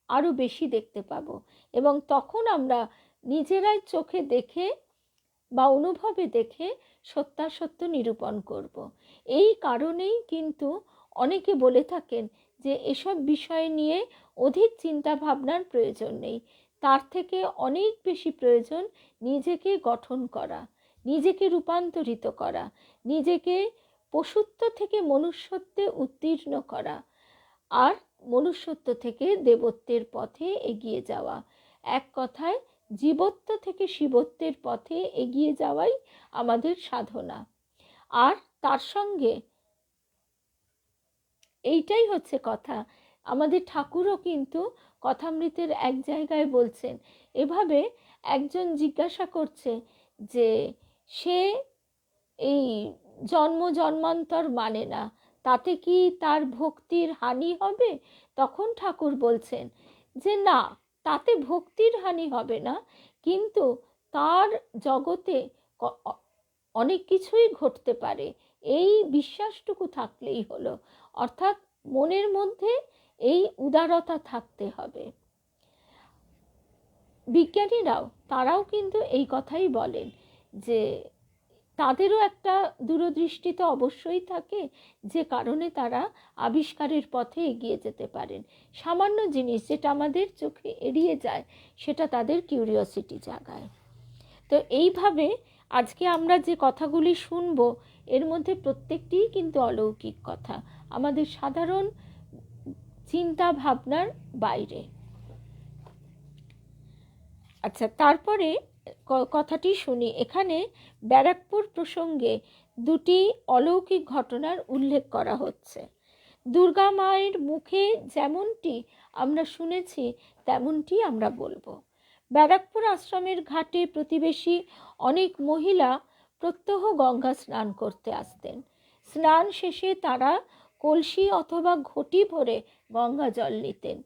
A: আরও বেশি দেখতে পাবো এবং তখন আমরা নিজেরাই চোখে দেখে বা অনুভবে দেখে সত্যাসত্য নিরূপণ করব। এই কারণেই কিন্তু অনেকে বলে থাকেন যে এসব বিষয় নিয়ে অধিক চিন্তা ভাবনার প্রয়োজন নেই, তার থেকে অনেক বেশি প্রয়োজন নিজেকে গঠন করা, নিজেকে রূপান্তরিত করা, নিজেকে পশুত্ব থেকে মনুষ্যত্বে উত্তীর্ণ করা, আর মনুষ্যত্ব থেকে দেবত্বের পথে এগিয়ে যাওয়া। এক কথায় জীবত্ব থেকে শিবত্বের পথে এগিয়ে যাওয়াই আমাদের সাধনা। আর তার সঙ্গে এইটাই হচ্ছে কথা, আমাদের ঠাকুরও কিন্তু কথামৃতের এক জায়গায় বলছেন, এভাবে একজন জিজ্ঞাসা করছে যে সে এই জন্ম জন্মান্তর মানে না, তাতে কি তার ভক্তির হানি হবে? তখন ঠাকুর বলছেন যে না, তাতে ভক্তির হানি হবে না, কিন্তু তার জগতে অনেক কিছুই ঘটতে পারে, এই বিশ্বাসটুকু থাকলেই হলো। অর্থাৎ মনের মধ্যে এই উদারতা থাকতে হবে। বিজ্ঞানীরাও তারাও কিন্তু এই কথাই বলেন যে তাদেরও একটা দূরদৃষ্টি তো অবশ্যই থাকে, যে কারণে তারা আবিষ্কারের পথে এগিয়ে যেতে পারেন। সামান্য জিনিস যেটা আমাদের চোখে এড়িয়ে যায়, সেটা তাদের কিউরিওসিটি জাগায়। তো এইভাবে আজকে আমরা যে কথাগুলি শুনবো, এর মধ্যে প্রত্যেকটিই কিন্তু অলৌকিক কথা, আমাদের সাধারণ চিন্তা ভাবনার বাইরে। আচ্ছা, তারপরে কথাটি শুনি। এখানে ব্যারাকপুর প্রসঙ্গে দুটি অলৌকিক ঘটনার উল্লেখ করা হচ্ছে। দুর্গা মায়ের মুখে যেমনটি আমরা শুনেছি তেমনটি আমরা বলবো। ব্যারাকপুর আশ্রমের ঘাটে প্রতিবেশী অনেক মহিলা প্রত্যহ গঙ্গা স্নান করতে আসতেন। স্নান শেষে তারা কলসি অথবা ঘটি ভরে গঙ্গা জল নিতেন।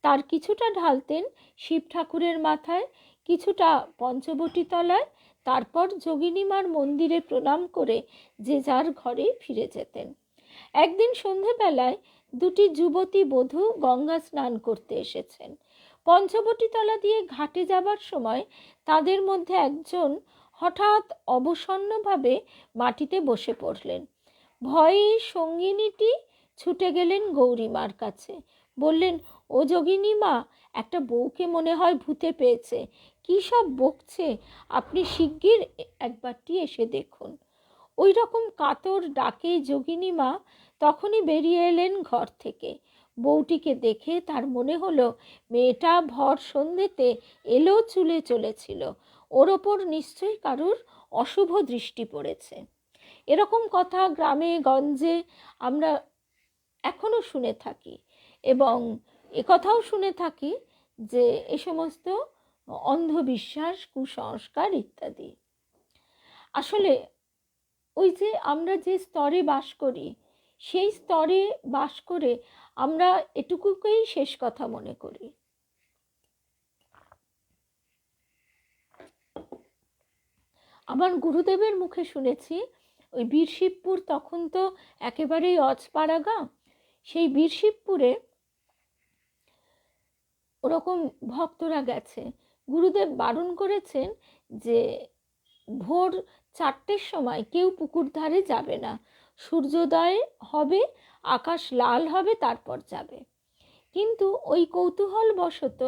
A: তার কিছুটা ঢালতেন শিব ঠাকুরের মাথায়, কিছুটা পঞ্চবটী তলায়, তারপর যোগিনীমার মন্দিরে প্রণাম করে যে যার ঘরে ফিরে যেতেন। একদিন সন্ধেবেলায় দুটি যুবতী বধূ গঙ্গা স্নান করতে এসেছেন। পঞ্চবটী তলা দিয়ে ঘাটে যাবার সময় তাদের মধ্যে একজন হঠাৎ অবসন্নভাবে মাটিতে বসে পড়লেন। ভয়ে সঙ্গিনীটি ছুটে গেলেন গৌরীমার কাছে, বললেন, ও যোগিনী মা, একটা বউকে মনে হয় ভূতে পেয়েছে, কী সব বকছে, আপনি শিগগির একবারটি এসে দেখুন। ওই রকম কাতর ডাকে যোগিনী মা তখনই বেরিয়ে এলেন ঘর থেকে। বউটিকে দেখে তার মনে হলো মেয়েটা ভর সন্ধ্যেতে এলো চুলে চলেছিল, ওর ওপর নিশ্চয়ই কারুর অশুভ দৃষ্টি পড়েছে। এরকম কথা গ্রামে গঞ্জে আমরা এখনো শুনে থাকি, এবং একথাও শুনে থাকি যে এ সমস্ত অন্ধবিশ্বাস, কুসংস্কার ইত্যাদি। আসলে ওই যে আমরা যে স্তরে বাস করি, সেই স্তরে বাস করে আমরা এটুকুকেই শেষ কথা মনে করি। আমার গুরুদেবের মুখে শুনেছি, ওই বীরশিবপুর তখন তো একেবারেই অজপাড়া গ্রাম, সেই বীরশিবপুরে ওরকম ভক্তরা গেছে। গুরুদেব বারণ করেছেন যে ভোর 4টের সময় কেউ পুকুর ধারে যাবে না, সূর্যোদয় হবে, আকাশ লাল হবে, তারপর যাবে। কিন্তু ওই কৌতূহল বশত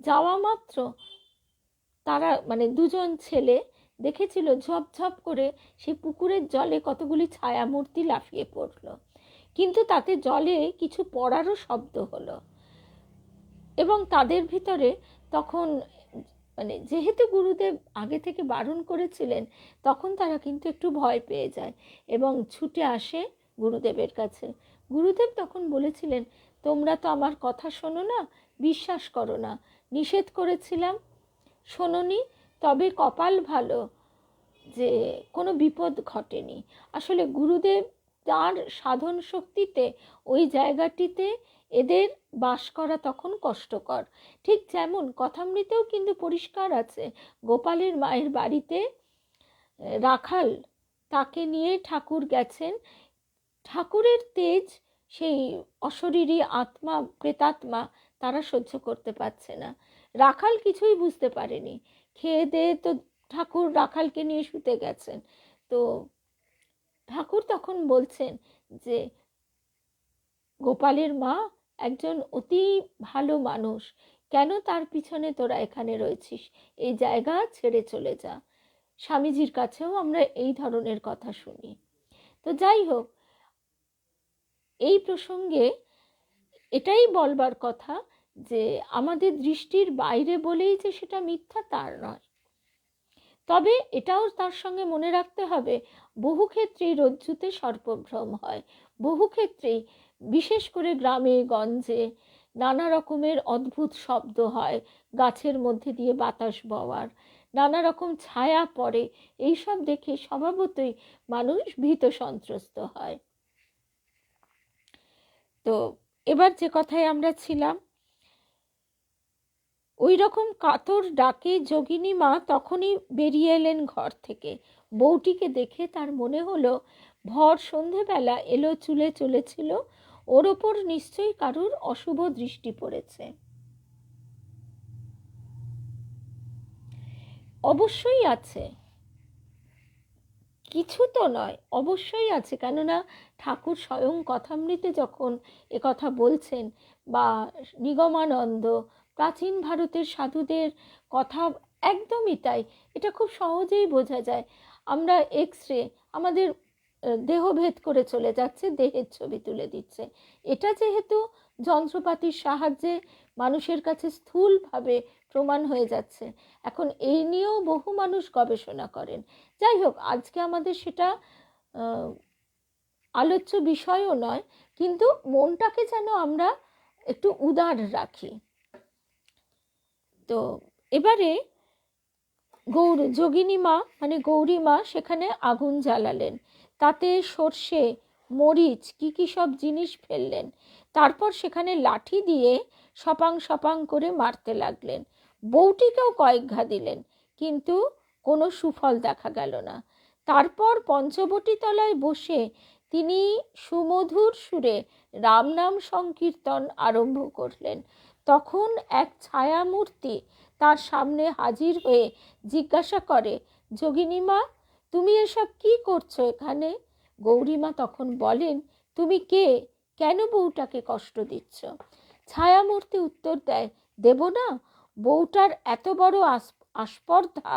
A: যাওয়া মাত্র তারা মানে দুজন ছেলে দেখেছিল ঝপঝপ করে সেই পুকুরের জলে কতগুলি ছায়ামূর্তি লাফিয়ে পড়ল, কিন্তু তাতে জলে কিছু পড়ারও শব্দ হলো। এবং তাদের ভিতরে তখন মানে যেহেতু গুরুদেব আগে থেকে বারণ করেছিলেন, তখন তারা কিন্তু একটু ভয় পেয়ে যায় এবং ছুটে আসে গুরুদেবের কাছে। গুরুদেব তখন বলেছিলেন, তোমরা তো আমার কথা শোনো না, বিশ্বাস করো না, নিষেধ করেছিলাম, শোনোনি, তবে কপাল ভালো যে কোনো বিপদ ঘটেনি। আসলে গুরুদেব তার সাধন শক্তিতে ওই জায়গাটিতে এদের বাস করা তখন কষ্টকর। ঠিক যেমন কথামৃতেও কিন্তু পরিষ্কার আছে, গোপালের মায়ের বাড়িতে রাখাল, তাকে নিয়ে ঠাকুর গেছেন, ঠাকুরের তেজ সেই অশরীরী আত্মা, প্রেতাত্মা তারা সহ্য করতে পারছে না। রাখাল কিছুই বুঝতে পারেনি, খেয়ে দিয়ে তো ঠাকুর রাখালকে নিয়ে শুতে গেছেন। তো ঠাকুর তখন বলছেন যে গোপালের মা একজন অতি ভালো মানুষ, কেন তার পিছনে তোরা এখানে রয়েছিস, এই জায়গা ছেড়ে চলে যা। স্বামীজির কাছেও আমরা এই ধরনের কথা শুনি। তো যাই হোক, এই প্রসঙ্গে এটাই বলবার কথা যে আমাদের দৃষ্টির বাইরে বলেই যে সেটা মিথ্যা তার নয়। তবে এটাও তার সঙ্গে মনে রাখতে হবে, বহু ক্ষেত্রেই রজ্জুতে সর্পভ্রম হয়। বহু ক্ষেত্রেই, বিশেষ করে গ্রামে গঞ্জে, নানা রকমের অদ্ভুত শব্দ হয়, গাছের মধ্যে দিয়ে বাতাস বওয়ার, নানা রকম ছায়া পড়ে, এইসব দেখে স্বভাবতই মানুষ ভীত সন্ত্রস্ত হয়। তো এবার যে কথায় আমরা ছিলাম, ওই রকম কাতর ডাকে যোগিনী মা তখনই বেরিয়ে এলেন ঘর থেকে। বউটিকে দেখে তার মনে হলো ভর সন্ধেবেলা এলো চুলে চলেছিল, ওর ওপর নিশ্চয়ই কারুর অশুভ দৃষ্টি পড়েছে। অবশ্যই আছে, কিছু তো নয়, অবশ্যই আছে। কেননা ঠাকুর স্বয়ং কথামৃতে যখন কথা বলছেন, বা নিগমানন্দ, প্রাচীন ভারতের সাধুদের কথা একদমই তাই। এটা খুব সহজেই বোঝা যায়। আমরা এক্স-রে, আমাদের দেহভেদ করে চলে যাচ্ছে, দেহের ছবি তুলে দিচ্ছে। এটা যেহেতু যন্ত্রপাতির সাহায্যে মানুষের কাছে স্থূলভাবে প্রমাণ হয়ে যাচ্ছে, এখন এই নিয়েও বহু মানুষ গবেষণা করেন। যাই হোক, আজকে আমাদের সেটা আলোচ্য বিষয়ও নয়, কিন্তু মনটাকে যেন আমরা একটু উদার রাখি। তো এবারে যোগিনী মা মানে গৌরী মা সেখানে আগুন জ্বালালেন, তাতে সর্ষে, মরিচ, কি সব জিনিস ফেললেন। তারপর সেখানে লাঠি দিয়ে সপাং সপাং করে মারতে লাগলেন। বউটিকেও কয়েক ঘা দিলেন, কিন্তু কোনো সুফল দেখা গেল না। তারপর পঞ্চবটী তলায় বসে তিনি সুমধুর সুরে রাম নাম সংকীর্তন আরম্ভ করলেন। তখন এক ছায়ামূর্তি তার সামনে হাজির হয়ে জিজ্ঞাসা করে, যোগিনী মা, তুমি এসব কি করছো এখানে? গৌরীমা তখন বলেন, তুমি কে, কেন বউটাকে কষ্ট দিচ্ছ? ছায়ামূর্তি উত্তর দেয়, দেব না? বউটার এত বড় আস্পর্ধা,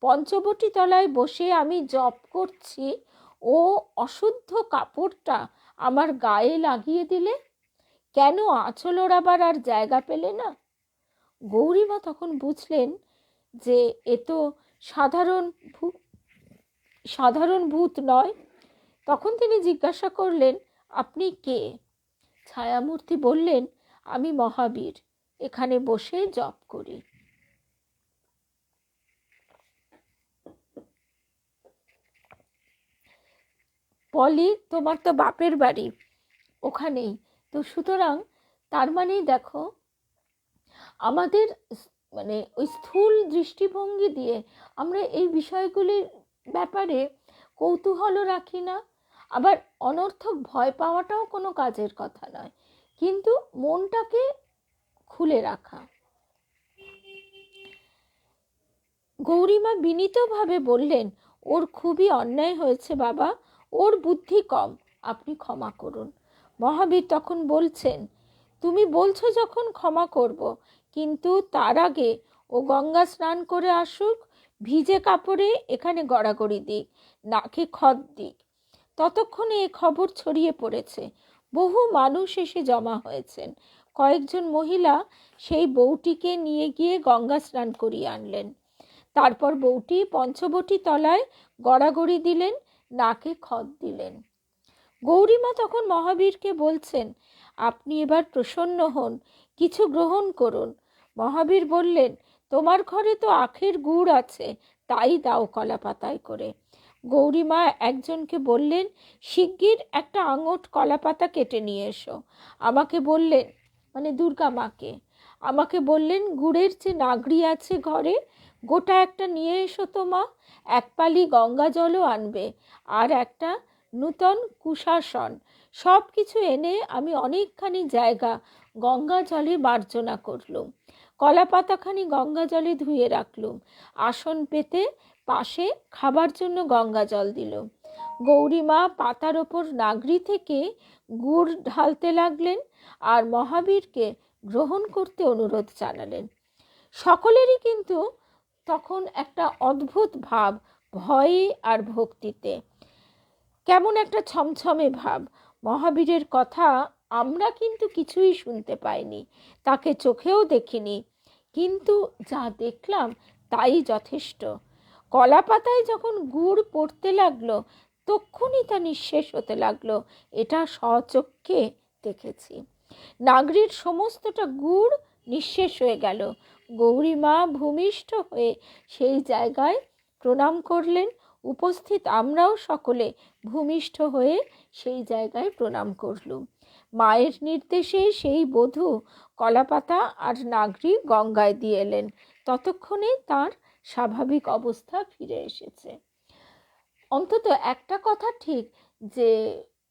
A: পঞ্চবটী তলায় বসে আমি জপ করছি, ও অশুদ্ধ কাপড়টা আমার গায়ে লাগিয়ে দিলে, কেন আঁচল ওড়াবার আর জায়গা পেলে না? গৌরীমা তখন বুঝলেন যে এ তো সাধারণ ভূত নয়। তখন তিনি জিজ্ঞাসা করলেন, আপনি কে? ছায়ামূর্তি বললেন, আমি মহাবীর, এখানে বসে জপ করি। পলি, তোমার তো বাপের বাড়ি ওখানেই, তো সুতরাং তার মানেই দেখো, আমাদের মানে ওই স্থূল দৃষ্টিভঙ্গি দিয়ে আমরা এই বিষয়গুলির ব্যাপারে কৌতূহলও রাখি না। আবার অনর্থক ভয় পাওয়াটাও কোনো কাজের কথা নয়, কিন্তু মনটাকে খুলে রাখা। গৌরীমা বিনীতভাবে বললেন, ওর খুবই অন্যায় হয়েছে বাবা, ওর বুদ্ধি কম, আপনি ক্ষমা করুন। মহাবীর তখন বলছেন, তুমি বলছো যখন ক্ষমা করব, কিন্তু তার আগে ও গঙ্গা স্নান করে আসুক, ভিজে কাপড়ে এখানে গড়াগড়ি দিক, নাকে খত দিক। ততক্ষণে এ খবর ছড়িয়ে পড়েছে, বহু মানুষ এসে জমা হয়েছেন। কয়েকজন মহিলা সেই বউটিকে নিয়ে গিয়ে গঙ্গা স্নান করিয়ে আনলেন। তারপর বউটি পঞ্চবটী তলায় গড়াগড়ি দিলেন, নাকে খত দিলেন। গৌরীমা তখন মহাবীরকে বলছেন, আপনি এবার প্রসন্ন হন, কিছু গ্রহণ করুন। মহাবীর বললেন, তোমার ঘরে তো আখের গুড় আছে, তাই দাও কলা পাতায় করে। গৌরীমা একজনকে বললেন, শিগগির একটা আঙট কলা পাতা কেটে নিয়ে এসো। আমাকে বললেন, মানে দুর্গা মাকে, আমাকে বললেন, গুড়ের যে নাগড়ি আছে ঘরে, গোটা একটা নিয়ে এসো তো মা। এক পালি গঙ্গা জলও আনবে, আর একটা নূতন কুশাসন। সব কিছু এনে আমি অনেকখানি জায়গা গঙ্গা জলে মার্জনা করলুম। কলা পাতাখানি গঙ্গা জলে ধুয়ে রাখলুম। আসন পেতে পাশে খাবার জন্য গঙ্গা জল দিল। গৌরীমা পাতার ওপর নাগরি থেকে গুড় ঢালতে লাগলেন আর মহাবীরকে গ্রহণ করতে অনুরোধ জানালেন। সকলেরই কিন্তু তখন একটা অদ্ভুত ভাব, ভয়ে আর ভক্তিতে, কেমন একটা ছমছমে ভাব। মহাবীরের কথা আমরা কিন্তু কিছুই শুনতে পাইনি, তাকে চোখেও দেখিনি, কিন্তু যা দেখলাম তাই যথেষ্ট। কলা পাতায় যখন গুড় পড়তে লাগলো তক্ষুনি তা নিঃশেষ হতে লাগলো, এটা স্বচক্ষে দেখেছি। নাগরির সমস্তটা গুড় নিঃশেষ হয়ে গেল। গৌরীমা ভূমিষ্ঠ হয়ে সেই জায়গায় প্রণাম করলেন। উপস্থিত আমরাও সকলে ভূমিষ্ঠ হয়ে সেই জায়গায় প্রণাম করলুম। মায়ের নির্দেশে সেই বধূ কলাপাতা আর নাগরি গঙ্গায় দিয়ে এলেন। ততক্ষণে তার স্বাভাবিক অবস্থা ফিরে এসেছে। অন্তত একটা কথা ঠিক, যে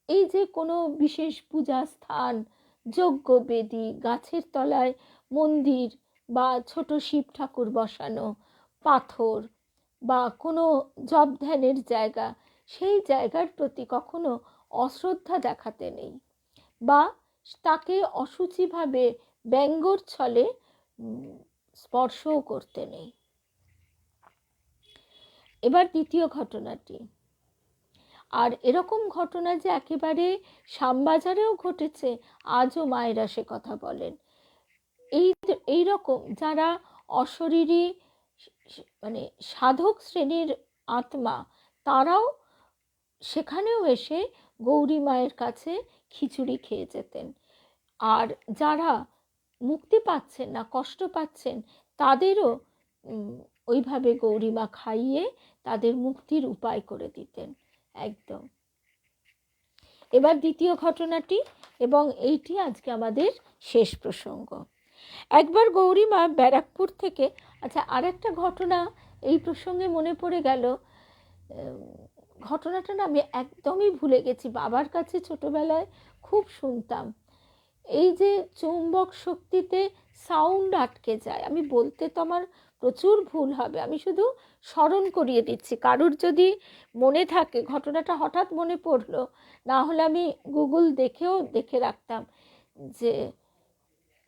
A: এই যে কোনো বিশেষ পূজা স্থান, যজ্ঞ বেদী, গাছের তলায় মন্দির বা ছোট শিব ঠাকুর বসানো, পাথর বা কোনো জপ ধ্যানের জায়গা, সেই জায়গার প্রতি কখনো অশ্রদ্ধা দেখাতে নেই বা তাকে অসুচিভাবে ব্যঙ্গর ছলে স্পর্শও করতে নেই। এবার দ্বিতীয় ঘটনাটি, আর এরকম ঘটনা যে একেবারে শ্যামবাজারেও ঘটেছে আজও মায়েরা সে কথা বলেন। এই রকম যারা অশরীরী মানে সাধক শ্রেণীর আত্মা, তারাও সেখানেও এসে গৌরী মায়ের কাছে খিচুড়ি খেয়ে যেতেন। আর যারা মুক্তি পাচ্ছেন না, কষ্ট পাচ্ছেন, তাদেরও ওইভাবে গৌরীমা খাইয়ে তাদের মুক্তির উপায় করে দিতেন একদম। এবার দ্বিতীয় ঘটনাটি, এবং এইটি আজকে আমাদের শেষ প্রসঙ্গ। একবার গৌরীমা ব্যারাকপুর থেকে, আচ্ছা আর একটা ঘটনা এই প্রসঙ্গে মনে পড়ে গেল, ঘটনাটা না আমি একদমই ভুলে গেছি, বাবার কাছে ছোটবেলায় খুব শুনতাম। এই যে চৌম্বক শক্তিতে সাউন্ড আটকে যায়, আমি বলতে তো আমার প্রচুর ভুল হবে, আমি শুধু স্মরণ করিয়ে দিচ্ছি, কারুর যদি মনে থাকে, ঘটনাটা হঠাৎ মনে পড়লো, না হলে আমি গুগল দেখে রাখতাম, যে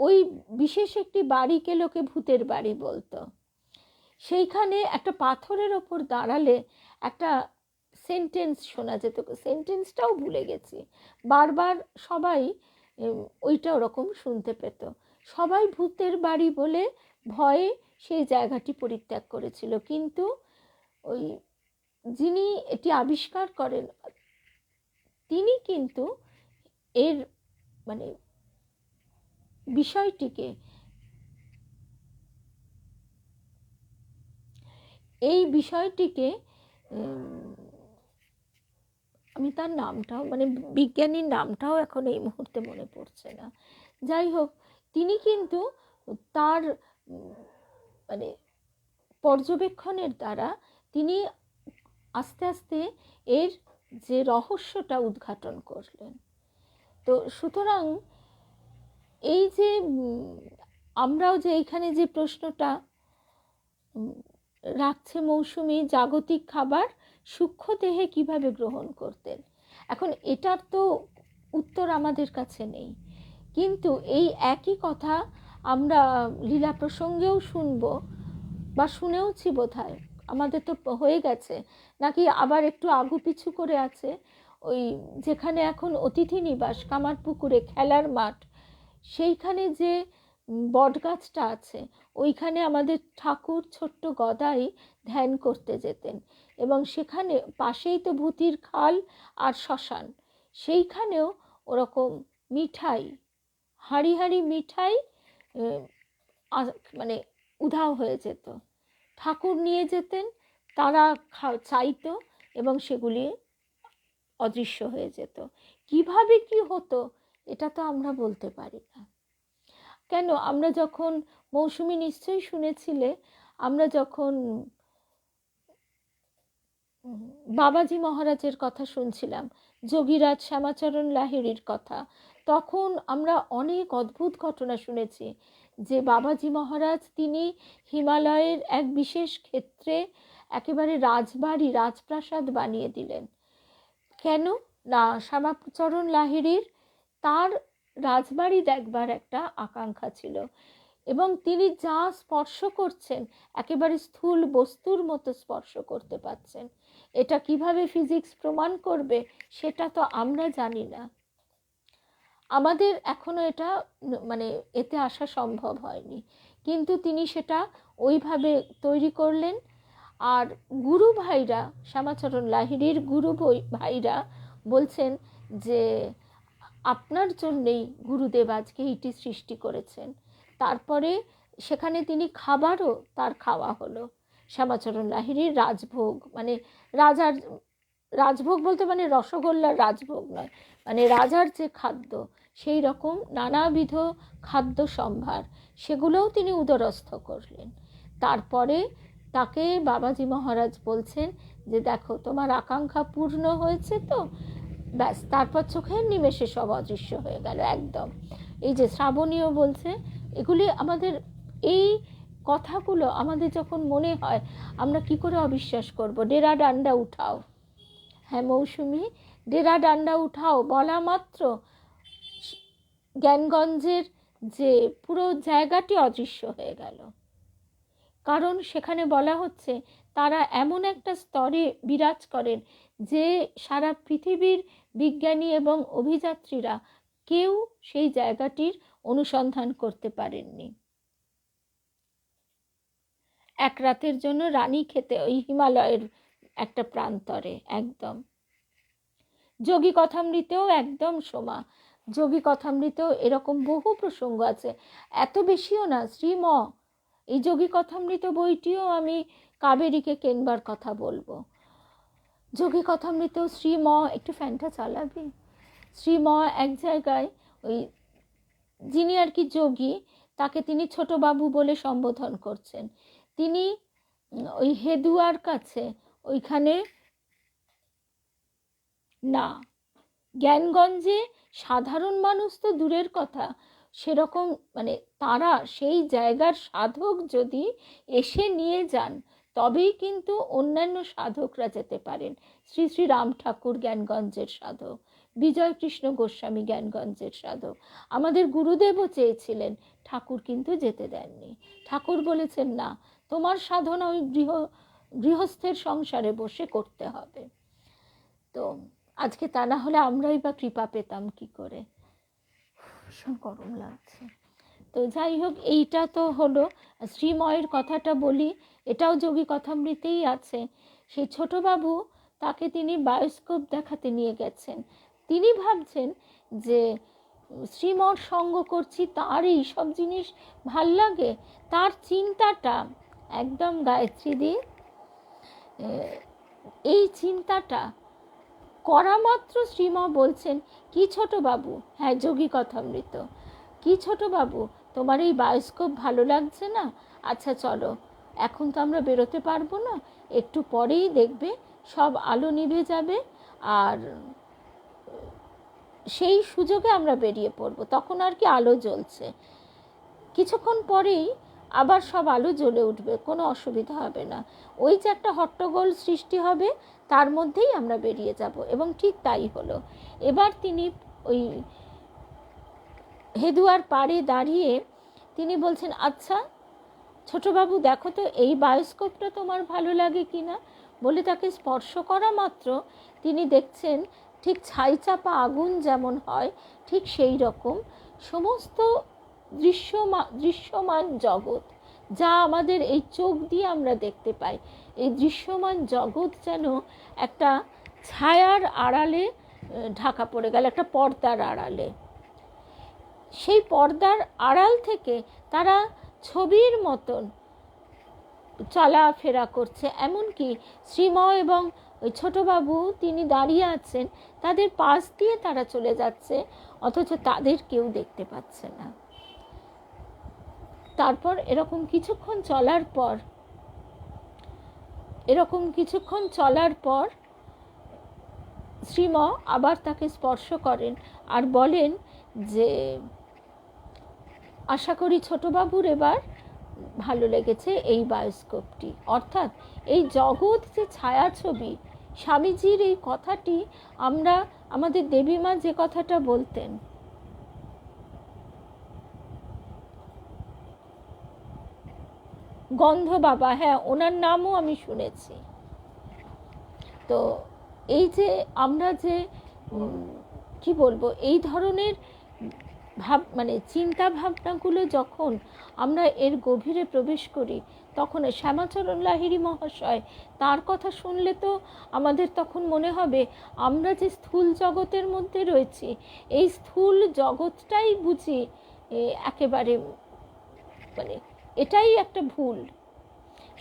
A: ওই বিশেষ একটি বাড়িকে লোকে ভূতের বাড়ি বলতো। সেইখানে একটা পাথরের ওপর দাঁড়ালে একটা সেন্টেন্স শোনা যেত, সেন্টেন্সটাও ভুলে গেছি, বারবার সবাই ওইটা ওরকম শুনতে পেত। সবাই ভূতের বাড়ি বলে ভয়ে সেই জায়গাটি পরিত্যাগ করেছিল, কিন্তু ওই যিনি এটি আবিষ্কার করেন তিনি কিন্তু এর মানে বিষয়টিকে আমি তার নামটাও বিজ্ঞানীর নামটাও এখন এই মুহূর্তে মনে পড়ছে না। যাই হোক, তিনি কিন্তু তার পর্যবেক্ষণের দ্বারা তিনি আস্তে আস্তে এর যে রহস্যটা উদ্ঘাটন করলেন। তো সুতরাং এই যে আমরাও যে এখানে যে প্রশ্নটা রাখছে মৌসুমী, জাগতিক খাবার সূক্ষ্ম দেহে কিভাবে গ্রহণ করতেন, এখন এটার তো উত্তর আমাদের কাছে নেই, কিন্তু এই একই কথা আমরা লীলা প্রসঙ্গেও শুনবো বা শুনেওছি বোধহয়, আমাদের তো হয়ে গেছে নাকি আবার একটু আগু পিছু করে আছে, ওই যেখানে এখন অতিথি নিবাস কামারপুকুরে খেলার মাঠ, সেইখানে যে বটগাছটা আছে, ওইখানে আমাদের ঠাকুর ছোট্ট গদাই ধ্যান করতে যেতেন, এবং সেখানে পাশেই তো ভূতির খাল আর শ্মশান, সেইখানেও ওরকম মিঠাই, হাঁড়ি হাঁড়ি মিঠাই উধাও হয়ে যেত, ঠাকুর নিয়ে যেতেন, তারা চাইতো এবং সেগুলি অদৃশ্য হয়ে যেত। কিভাবে কি হতো এটা তো আমরা বলতে পারি না। কেন, আমরা যখন মৌসুমী নিশ্চয়ই শুনেছিলে, আমরা যখন বাবাজি মহারাজের কথা শুনছিলাম, যোগীরাজ শ্যামাচরণ লাহিড়ির কথা, তখন আমরা অনেক অদ্ভুত ঘটনা শুনেছি যে বাবাজি মহারাজ তিনি হিমালয়ের এক বিশেষ ক্ষেত্রে একেবারে রাজবাড়ি, রাজপ্রাসাদ বানিয়ে দিলেন, কেন না, শ্যামাচরণ লাহিড়ীর তার রাজবাড়ি দেখবার একটা আকাঙ্ক্ষা ছিল, এবং তিনি যা স্পর্শ করছেন একেবারে স্থূল বস্তুর মতো স্পর্শ করতে পাচ্ছেন। এটা কিভাবে ফিজিক্স প্রমাণ করবে সেটা তো আমরা জানি না, আমাদের এখনো এটা মানে এতে আসা সম্ভব হয়নি, কিন্তু তিনি সেটা ওইভাবে তৈরি করলেন। আর গুরু ভাইরা, শ্যামাচরণ লাহিড়ীর গুরু ভাইরা বলছেন যে আপনার জন্যেই গুরুদেব আজকে এইটি সৃষ্টি করেছেন। তারপরে সেখানে তিনি খাবারও তার খাওয়া হলো, শ্যামাচরণ লাহিড়ীর রাজভোগ, মানে রাজার রাজভোগ বলতে মানে রসগোল্লার রাজভোগ নয়, মানে রাজার যে খাদ্য সেই রকম নানাবিধ খাদ্য সম্ভার, সেগুলোও তিনি উদরস্থ করলেন। তারপরে তাকে বাবাজি মহারাজ বলছেন যে দেখো তোমার আকাঙ্ক্ষা পূর্ণ হয়েছে তো, ব্যাস। তারপর চোখের নিমেষে সব অদৃশ্য হয়ে গেল একদম। এই যে শ্রাবণীয় বলছে, এগুলি আমাদের, এই কথাগুলো আমাদের যখন মনে হয় আমরা কি করে অবিশ্বাস করব। ডেরা ডান্ডা উঠাও, হ্যাঁ মৌসুমি, ডেরা ডান্ডা উঠাও বলা মাত্র জ্ঞানগঞ্জের যে পুরো জায়গাটি অদৃশ্য হয়ে গেল। কারণ সেখানে বলা হচ্ছে তারা এমন একটা স্তরে বিরাজ করেন যে সারা পৃথিবীর বিজ্ঞানী এবং অভিযাত্রীরা কেউ সেই জায়গাটির অনুসন্ধান করতে পারেননি। এক রাতের জন্য রানী খেতে ওই হিমালয়ের একটা প্রান্তরে একদম। যোগী কথামৃতেও একদম সোমা, যোগী কথামৃতেও এরকম বহু প্রসঙ্গ আছে, এত বেশিও না। শ্রীম এই যোগী কথামৃত বইটিও আমি কাবেরীকে কেনবার কথা বলবো। যোগী কথামৃত শ্রীম, একটু ফ্যানটা চালাবি। শ্রীম এক জায়গায় ওই যিনি আর কি যোগী, তাকে তিনি ছোট বাবু বলে সম্বোধন করছেন। তিনি ওই হেদুয়ার কাছে ওইখানে না, জ্ঞানগঞ্জে সাধারণ মানুষ তো দূরের কথা, সেরকম মানে তারা সেই জায়গার সাধক যদি এসে নিয়ে যান তবেই কিন্তু অন্যান্য সাধকরা যেতে পারেন। শ্রী শ্রী রাম ঠাকুর জ্ঞানগঞ্জের সাধক, বিজয় কৃষ্ণ গোস্বামী জ্ঞানগঞ্জের সাধক, আমাদের গুরুদেবও চেয়েছিলেন, ঠাকুর কিন্তু যেতে দেননি। ঠাকুর বলেছেন না, তোমার সাধনা ওই গৃহস্থের সংসারে বসে করতে হবে। তো আজকে তা না হলে আমরাই বা কৃপা পেতাম কি করে, ভীষণ গরম লাগছে। তো যাই হোক, এইটা তো হলো। শ্রীময়ের কথাটা বলি, এটাও যোগী কথামৃতেই আছে। সেই ছোটবাবু, তাকে তিনি বায়োস্কোপ দেখাতে নিয়ে গেছেন। তিনি ভাবছেন যে শ্রীমর সঙ্গ করছি, তার এই সব জিনিস ভাল লাগে, তার চিন্তাটা একদম গায়ত্রী দি, এই চিন্তাটা করা মাত্র শ্রীম বলছেন, কি ছোট বাবু, হ্যাঁ যোগী কথামৃত, কি ছোট বাবু তোমার এই বায়োস্কোপ ভালো লাগছে না? আচ্ছা চলো, এখন তো আমরা বেরোতে পারবো না, একটু পরেই দেখবে সব আলো নিভে যাবে, আর সেই সুযোগে আমরা বেরিয়ে পড়বো। তখন আর কি আলো জ্বলছে, কিছুক্ষণ পরেই আবার সব আলো জ্বলে উঠবে, কোনো অসুবিধা হবে না। ওই যে একটা হট্টগোল সৃষ্টি হবে, তার মধ্যেই আমরা বেরিয়ে যাব। এবং ঠিক তাই হলো। এবার তিনি ওই হেদুয়ার পাড়ে দাঁড়িয়ে তিনি বলছেন, আচ্ছা ছোটবাবু দেখো তো এই বায়োস্কোপটা তোমার ভালো লাগে কি না। বলে তাকে স্পর্শ করা মাত্র তিনি দেখছেন ঠিক ছাই চাপা আগুন যেমন হয় ঠিক সেই রকম সমস্ত দৃশ্যমান জগৎ, যা আমাদের এই চোখ দিয়ে আমরা দেখতে পাই, এই দৃশ্যমান জগৎ যেন একটা ছায়ার আড়ালে ঢাকা পড়ে গেল, একটা পর্দার আড়ালে। সেই পর্দার আড়াল থেকে তারা ছবির মতন চলাফেরা করছে। এমনকি শ্রীময় এবং ওই ছোটবাবু তিনি দাঁড়িয়ে আছেন, তাদের পাশ দিয়ে তারা চলে যাচ্ছে, অথচ তাদের কেউ দেখতে পাচ্ছে না। তারপর এরকম কিছুক্ষণ চলার পর শ্রীম আবার তাকে স্পর্শ করেন আর বলেন যে আশা করি ছোটবাবুর এবার ভালো লেগেছে এই বায়োস্কোপটি। অর্থাৎ এই জগৎ যে ছায়াছবি স্বামীজির এই কথাটি আমরা আমাদের দেবীমা যে কথাটা বলতেন, গন্ধ বাবা, হ্যাঁ ওনার নামও আমি শুনেছি। তো এই যে আমরা যে কি বলবো, এই ধরনের ভাব মানে চিন্তা ভাবনাগুলো যখন আমরা এর গভীরে প্রবেশ করি, তখন শ্যামাচরণ লাহিড়ী মহাশয় তার কথা শুনলে তো আমাদের তখন মনে হবে আমরা যে স্থূল জগতের মধ্যে রয়েছি, এই স্থূল জগৎটাই বুঝি একেবারে মানে এটাই একটা ভুল।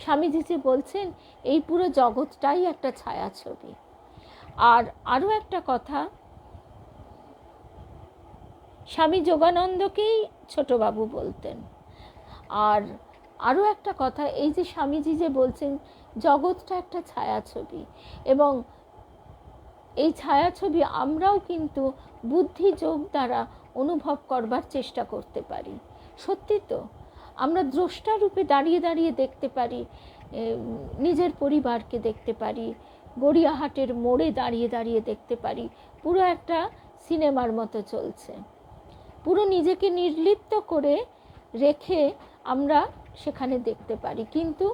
A: স্বামীজি যে বলছেন এই পুরো জগৎটাই একটা ছায়াছবি। আর আরও একটা কথা, স্বামী যোগানন্দকেই ছোটবাবু বলতেন। আর আরও একটা কথা, এই যে স্বামীজি যে বলছেন জগৎটা একটা ছায়াছবি, এবং এই ছায়াছবি আমরাও কিন্তু বুদ্ধি যোগ দ্বারা অনুভব করবার চেষ্টা করতে পারি। সত্যি তো, আমরা দ্রষ্টা রূপে দাঁড়িয়ে দাঁড়িয়ে দেখতে পারি, নিজের পরিবারকে দেখতে পারি, গড়িয়াহাটের মোড়ে দাঁড়িয়ে দাঁড়িয়ে দেখতে পারি পুরো একটা সিনেমার মতো চলছে। পুরো নিজেকে নির্লিপ্ত করে রেখে আমরা সেখানে দেখতে পারি। কিন্তু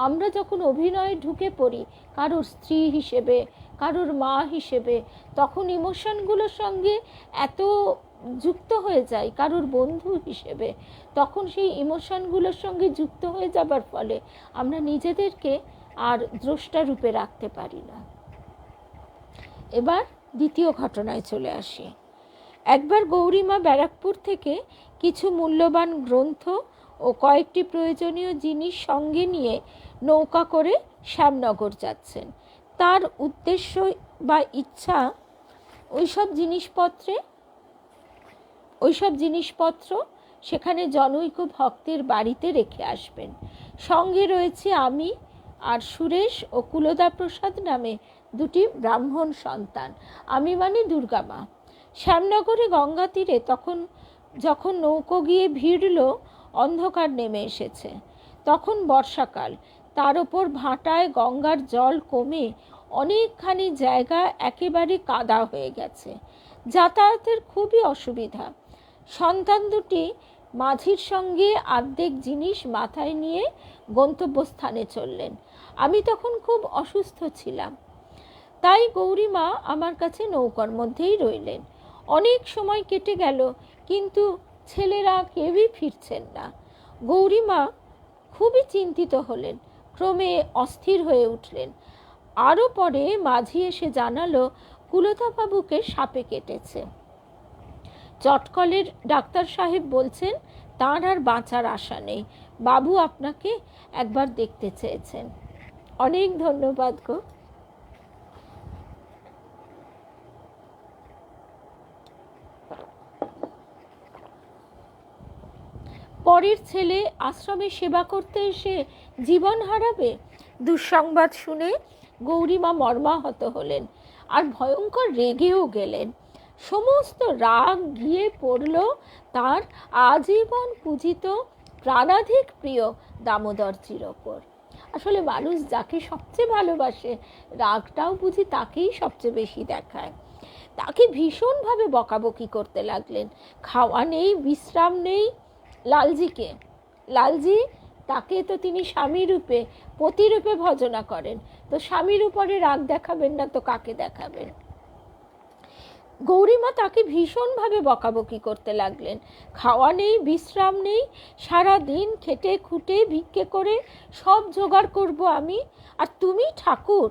A: আমরা যখন অভিনয়ে ঢুকে পড়ি কারোর স্ত্রী হিসেবে, কারোর মা হিসেবে, তখন ইমোশনগুলোর সঙ্গে এত যুক্ত হয়ে যায়, কারোর বন্ধু হিসেবে, তখন সেই ইমোশনগুলোর সঙ্গে যুক্ত হয়ে যাবার ফলে আমরা নিজেদেরকে আর দ্রষ্টা রূপে রাখতে পারি না। এবার দ্বিতীয় ঘটনায় চলে আসি। একবার গৌরীমা ব্যারাকপুর থেকে কিছু মূল্যবান গ্রন্থ ও কয়েকটি প্রয়োজনীয় জিনিস সঙ্গে নিয়ে নৌকা করে শ্যামনগর যাচ্ছেন। তার উদ্দেশ্য বা ইচ্ছা ওইসব জিনিসপত্র সেখানে জনৈক ভক্তের বাড়িতে রেখে আসবেন। সঙ্গে রয়েছে আমি আর সুরেশ ও কুলদা প্রসাদ নামে দুটি ব্রাহ্মণ সন্তান। আমি মানে দুর্গামা। শ্যামনগরে গঙ্গা তীরে যখন নৌকো গিয়ে ভিড়ল, অন্ধকার নেমে এসেছে। তখন বর্ষাকাল, তার ওপর ভাটায় গঙ্গার জল কমে অনেকখানি জায়গা একেবারে কাদা হয়ে গেছে। যাতায়াতের খুবই অসুবিধা। সন্তান দুটি মাঝির সঙ্গে অর্ধেক জিনিস মাথায় নিয়ে গন্তব্যস্থানে চললেন। আমি তখন খুব অসুস্থ ছিলাম, তাই গৌরীমা আমার কাছে নৌকার মধ্যেই রইলেন। অনেক সময় কেটে গেল, কিন্তু ছেলেরা কেউই ফিরছেন না। গৌরীমা খুবই চিন্তিত হলেন, ক্রমে অস্থির হয়ে উঠলেন। আরও পরে মাঝি এসে জানালো কুলতাবাবুকে সাপে কেটেছে। চটকলের ডাক্তার সাহেব বলছেন তাঁর আর বাঁচার আশা নেই। বাবু আপনাকে একবার দেখতে চেয়েছেন। অনেক ধন্যবাদ গো। পরের ছেলে আশ্রমে সেবা করতে এসে জীবন হারাবে, দুঃসংবাদ শুনে গৌরীমা মর্মাহত হলেন আর ভয়ঙ্কর রেগেও গেলেন। সমস্ত রাগ গিয়ে পড়ল তার আজীবন পূজিত প্রাণাধিক প্রিয় দামোদরজির ওপর। আসলে মানুষ যাকে সবচেয়ে ভালোবাসে, রাগটাও বুঝি তাকেই সবচেয়ে বেশি দেখায়। তাকে ভীষণভাবে বকাবকি করতে লাগলেন। খাওয়া নেই, বিশ্রাম নেই লালজি তাকে তো তিনি স্বামী রূপে পতিরূপে ভজনা করেন, তো স্বামীর উপরে রাগ দেখাবেন না তো কাকে দেখাবেন? গৌরীমা তাকে ভীষণভাবে বকাবকি করতে লাগলেন। খাওয়া নেই, বিশ্রাম নেই, সারা দিন খেটে খুঁটে ভিক্ষে করে সব জোগাড় করব আমি, আর তুমি ঠাকুর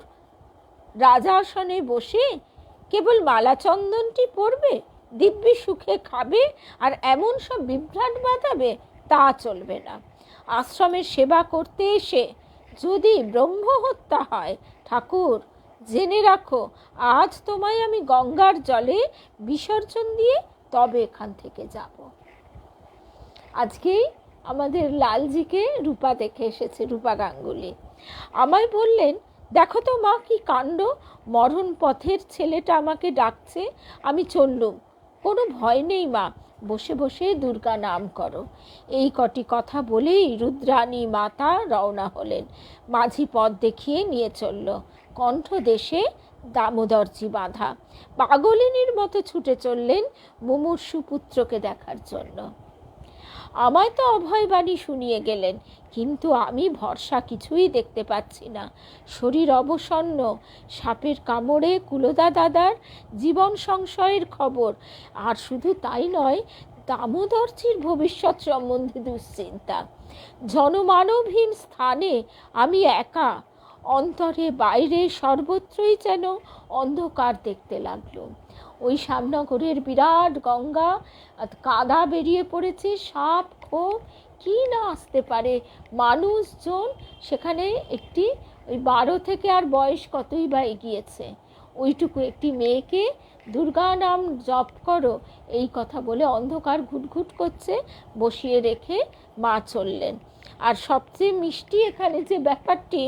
A: রাজা আসনে বসে কেবল মালা চন্দনটি পরবে, দিব্যি সুখে খাবে আর এমন সব বিভ্রাট বাঁধাবে, তা চলবে না। আশ্রমের সেবা করতে এসে যদি ব্রহ্ম হত্যা হয়, ঠাকুর জেনে রাখো আজ তোমায় আমি গঙ্গার জলে বিসর্জন দিয়ে তবে এখান থেকে যাব। আজকেই আমাদের লালজিকে রূপা দেখে এসেছে, রূপা গাঙ্গুলি। আমায় বললেন, দেখো তো মা কি কাণ্ড, মরণ পথের ছেলেটা আমাকে ডাকছে, আমি চললুম। কোনো ভয় নেই মা, বসে বসে দুর্গা নাম করো। এই কটি কথা বলেই রুদ্রাণী মাতা রওনা হলেন। মাঝি পথ দেখিয়ে নিয়ে চলল। কণ্ঠ দেশে দামোদরজি বাঁধা। পাগলিনীর মতো ছুটে চললেন মুমূর্ষু পুত্রকে দেখার জন্য। আমায় তো অভয়বাণী শুনিয়ে গেলেন, কিন্তু আমি ভরসা কিছুই দেখতে পাচ্ছি না। শরীর অবসন্ন, সাপের কামড়ে কুলদা দাদার জীবন সংশয়ের খবর। আর শুধু তাই নয়, দামোদরজির ভবিষ্যৎ সম্বন্ধে দুশ্চিন্তা। জনমানবহীন স্থানে আমি একা, অন্তরে বাইরে সর্বত্রই যেন অন্ধকার দেখতে লাগলো। ওই শ্যামনগরের বিরাট গঙ্গা, কাদা বেরিয়ে পড়েছে, সাপ খোপ কি না আসতে পারে। মানুষজন সেখানে একটি ওই 12 থেকে আর বয়স কতই বা এগিয়েছে, ওইটুকু একটি মেয়েকে দুর্গা নাম জপ করো এই কথা বলে অন্ধকার ঘুটঘুট করছে বসিয়ে রেখে মা চললেন। আর সবচেয়ে মিষ্টি এখানে যে ব্যাপারটি,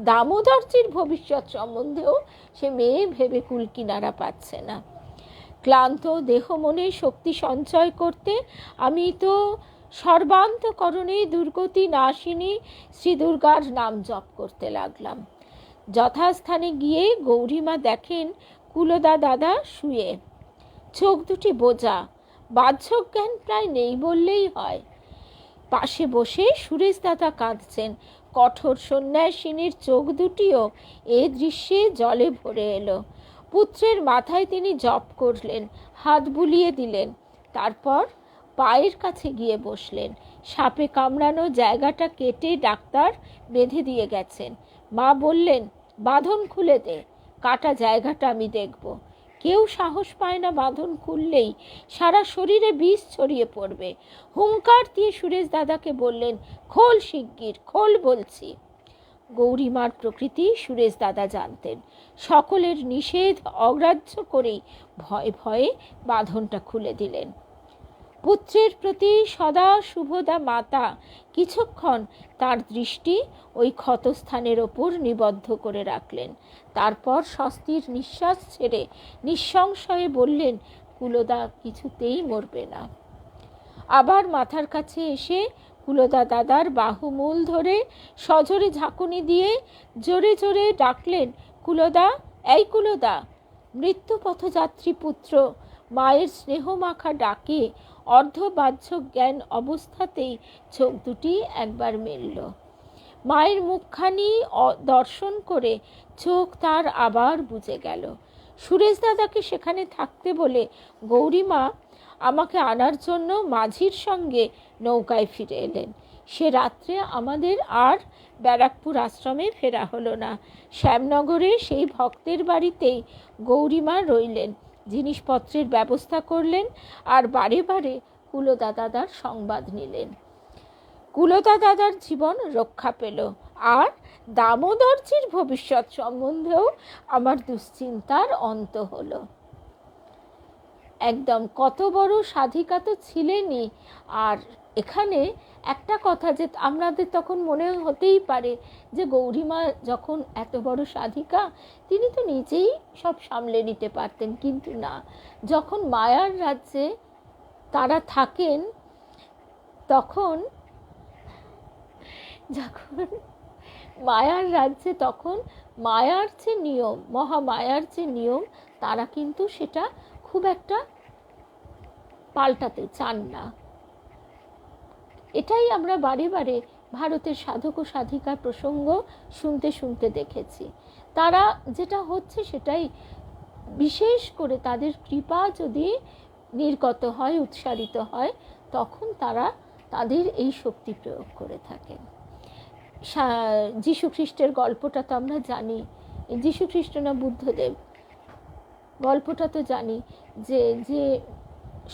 A: দামোদরজির ভবিষ্যৎ সম্বন্ধেও সে মেয়ে ভেবে কুল কিনারা পাচ্ছে না। ক্লান্ত দেহ মনে শক্তি সঞ্চয় করতে আমি তো সর্বান্তকরণে দুর্গতি নাশিনী শ্রী দুর্গার নাম জপ করতে লাগলাম। যথাস্থানে গিয়ে গৌরীমা দেখেন কুলদা দাদা শুয়ে, চোখ দুটি বোজা, বাহ্যক জ্ঞান প্রায় নেই বললেই হয়। পাশে বসে সুরেশ দাদা কাঁদছেন। কঠোর সন্ন্যাসিনীর চোখ দুটিও এ দৃশ্যে জলে ভরে এলো। পুত্রের মাথায় তিনি জপ করলেন, হাত বুলিয়ে দিলেন, তারপর পায়ের কাছে গিয়ে বসলেন। সাপে কামড়ানো জায়গাটা কেটে ডাক্তার বেঁধে দিয়ে গেছেন। মা বললেন, বাঁধন খুলে দে, কাটা জায়গাটা আমি দেখব। কেউ সাহস পায় না, বাঁধন খুললেই সারা শরীরে বিষ ছড়িয়ে পড়বে। হুঙ্কার দিয়ে সুরেশ দাদাকে বললেন, খোল শিগগির, খোল বলছি। গৌরীমার প্রকৃতি সুরেশ দাদা জানতেন। সকলের নিষেধ অগ্রাহ্য করেই ভয়ে ভয়ে বাঁধনটা খুলে দিলেন। পুত্রের প্রতি সদা শুভদা মাতা কিছুক্ষণ তার দৃষ্টি ওই ক্ষতস্থানের ওপর নিবদ্ধ করে রাখলেন। তারপর স্বস্তির নিঃশ্বাস ছেড়ে নিঃসংশয়ে বললেন, কুলদা কিছুতেই মরবে না। আবার মাথার কাছে এসে কুলদা দাদার বাহুমূল ধরে সজোরে ঝাঁকুনি দিয়ে জোরে জোরে ডাকলেন, কুলদা, এই কুলদা। মৃত্যু পথযাত্রী পুত্র মায়ের স্নেহমাখা ডাকে অর্ধবাহ্য জ্ঞান অবস্থাতেই চোখ দুটি একবার মেলল। মায়ের মুখখানি দর্শন করে চোখ তার আবার বুজে গেল। সুরেশ দাদাকে সেখানে থাকতে বলে গৌরীমা আমাকে আনার জন্য মাঝির সঙ্গে নৌকায় ফিরে এলেন। সে রাত্রে আমাদের আর ব্যারাকপুর আশ্রমে ফেরা হলো না। শ্যামনগরে সেই ভক্তের বাড়িতেই গৌরীমা রইলেন, জিনিসপত্রের ব্যবস্থা করলেন আর বারে বারে কুলদা দাদার সংবাদ নিলেন। কুলদা দাদার জীবন রক্ষা পেল, আর দামোদরজির ভবিষ্যৎ সম্বন্ধেও আমার দুশ্চিন্তার অন্ত হলো। একদম কত বড় সাধিকা তো ছিলেনই। আর এখানে একটা কথা যে আমাদের তখন মনে হতেই পারে যে গৌরীমা যখন এত বড় সাধিকা, তিনি তো নিজেই সব সামলে নিতে পারতেন, কিন্তু না, যখন মায়ার রাজ্যে তারা থাকেন তখন মায়ার রাজ্যে তখন মায়ার যে নিয়ম, মহামায়ার যে নিয়ম, তারা কিন্তু সেটা খুব একটা পাল্টাতে চান না। এটাই আমরা বারে বারে ভারতের সাধক ও সাধিকার প্রসঙ্গ শুনতে শুনতে দেখেছি। তারা যেটা হচ্ছে সেটাই, বিশেষ করে তাদের কৃপা যদি নির্গত হয়, উৎসারিত হয়, তখন তারা তাদের এই শক্তি প্রয়োগ করে থাকেন। যীশু খ্রিস্টের গল্পটা তো আমরা জানি, যীশু খ্রিস্ট না বুদ্ধদেব, গল্পটা তো জানি যে যে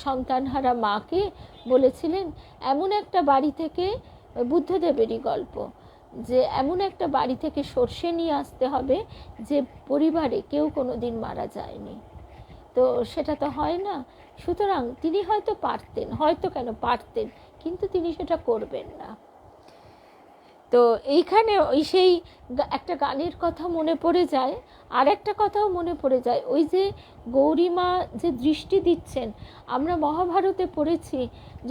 A: সন্তানহারা মাকে বলেছিলেন এমন একটা বাড়ি থেকে, বুদ্ধদেবেরই গল্প, যে এমন একটা বাড়ি থেকে সর্ষে নিয়ে আসতে হবে যে পরিবারে কেউ কোনো দিন মারা যায়নি। তো সেটা তো হয় না। সুতরাং তিনি হয়তো পারতেন, হয়তো কেন পারতেন, কিন্তু তিনি সেটা করবেন না। তো এইখানে ওই সেই একটা গানের কথা মনে পড়ে যায়, আর একটা কথাও মনে পড়ে যায়, ওই যে গৌরীমা যে দৃষ্টি দিচ্ছেন, আমরা মহাভারতে পড়েছি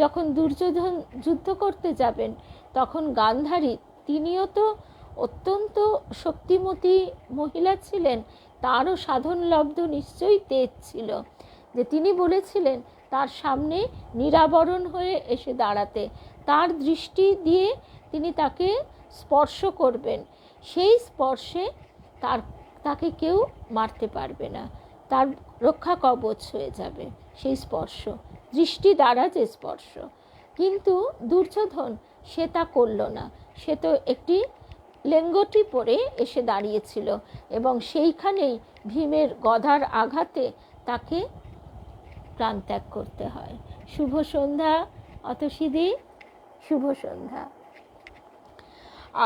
A: যখন দুর্যোধন যুদ্ধ করতে যাবেন তখন গান্ধারী, তিনিও তো অত্যন্ত শক্তিমতী মহিলা ছিলেন, তারও সাধনলব্ধ নিশ্চয়ই তেজ ছিল, যে তিনি বলেছিলেন তার সামনে নিরাবরণ হয়ে এসে দাঁড়াতে, তার দৃষ্টি দিয়ে তিনি তাকে স্পর্শ করবেন, সেই স্পর্শে তাকে কেউ মারতে পারবে না, তার রক্ষা কবচ হয়ে যাবে সেই স্পর্শ, দৃষ্টি দ্বারা যে স্পর্শ। কিন্তু দুর্যোধন সে তা করল না, সে তো একটি লেঙ্গটি পরে এসে দাঁড়িয়েছিল এবং সেইখানেই ভীমের গদার আঘাতে তাকে প্রাণত্যাগ করতে হয়। শুভ সন্ধ্যা অতসীদি, শুভ সন্ধ্যা।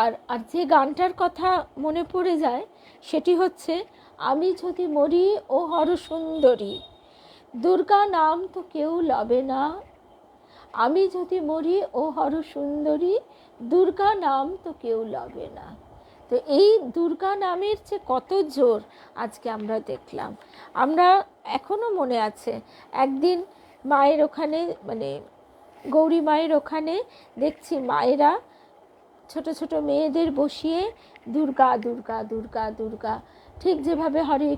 A: আর যে গানটার কথা মনে পড়ে যায় সেটি হচ্ছে, আমি যদি মরি ও হর সুন্দরী, দুর্গা নাম তো কেউ লবে না, আমি যদি মরি ও হর সুন্দরী, দুর্গা নাম তো কেউ লবে না। তো এই দুর্গা নামের যে কত জোর আজকে আমরা দেখলাম। আমরা এখনো মনে আছে একদিন মায়ের ওখানে, মানে গৌরী মায়ের ওখানে দেখছি মায়েরা ছোট ছোট মেয়েদের বসিয়ে দুর্গা দুর্গা দুর্গা দুর্গা, ঠিক যেভাবে হরে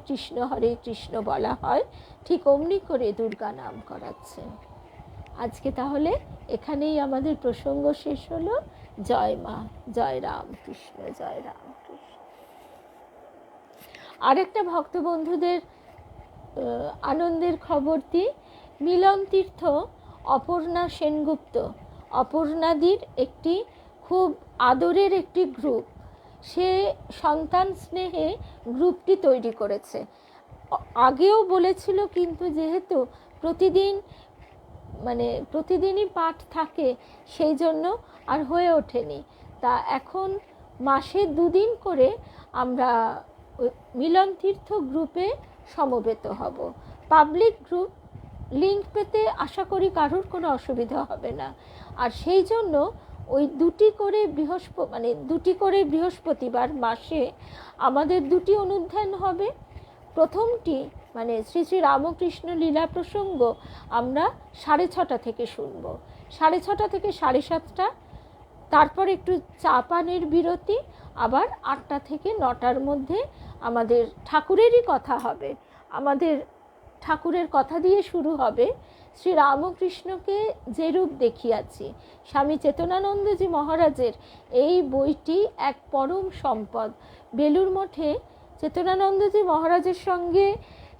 A: কৃষ্ণ বলা হয় ঠিক অমনি করে দুর্গা নাম করাচ্ছে। আজকে তাহলে এখানেই আমাদের প্রসঙ্গ শেষ হলো। জয় মা, জয় রাম কৃষ্ণ, জয় রাম কৃষ্ণ। আরেকটা ভক্ত বন্ধুদের আনন্দের খবর দিই, মিলন তীর্থ অপর্ণা সেনগুপ্ত, অপর্ণাদির একটি খুব আদরের একটি গ্রুপ, সে সন্তান স্নেহে গ্রুপটি তৈরি করেছে। আগেও বলেছিল, কিন্তু যেহেতু প্রতিদিনই পাঠ থাকে সেই জন্য আর হয়ে ওঠেনি। তা এখন মাসে 2 দিন করে আমরা মিলন তীর্থ গ্রুপে সমবেত হব। পাবলিক গ্রুপ, লিঙ্ক পেতে আশা করি কারোর কোনো অসুবিধা হবে না। আর সেই জন্য ওই 2টি করে বৃহস্পতিবার মাসে আমাদের 2টি অনুধ্যান হবে। প্রথমটি মানে শ্রী শ্রী রামকৃষ্ণ লীলা প্রসঙ্গ আমরা 6:30 থেকে শুনব, 6:30 থেকে 7:30, তারপর একটু চা পানের বিরতি, আবার 8টা থেকে 9টার মধ্যে আমাদের ঠাকুরেরই কথা হবে। আমাদের ঠাকুরের কথা দিয়ে শুরু হবে, শ্রী রামকৃষ্ণকে যে রূপ দেখিয়াছি। স্বামী চেতনানন্দজি মহারাজের এই বইটি এক পরম সম্পদ। বেলুর মঠে চেতনানন্দজি মহারাজের সঙ্গে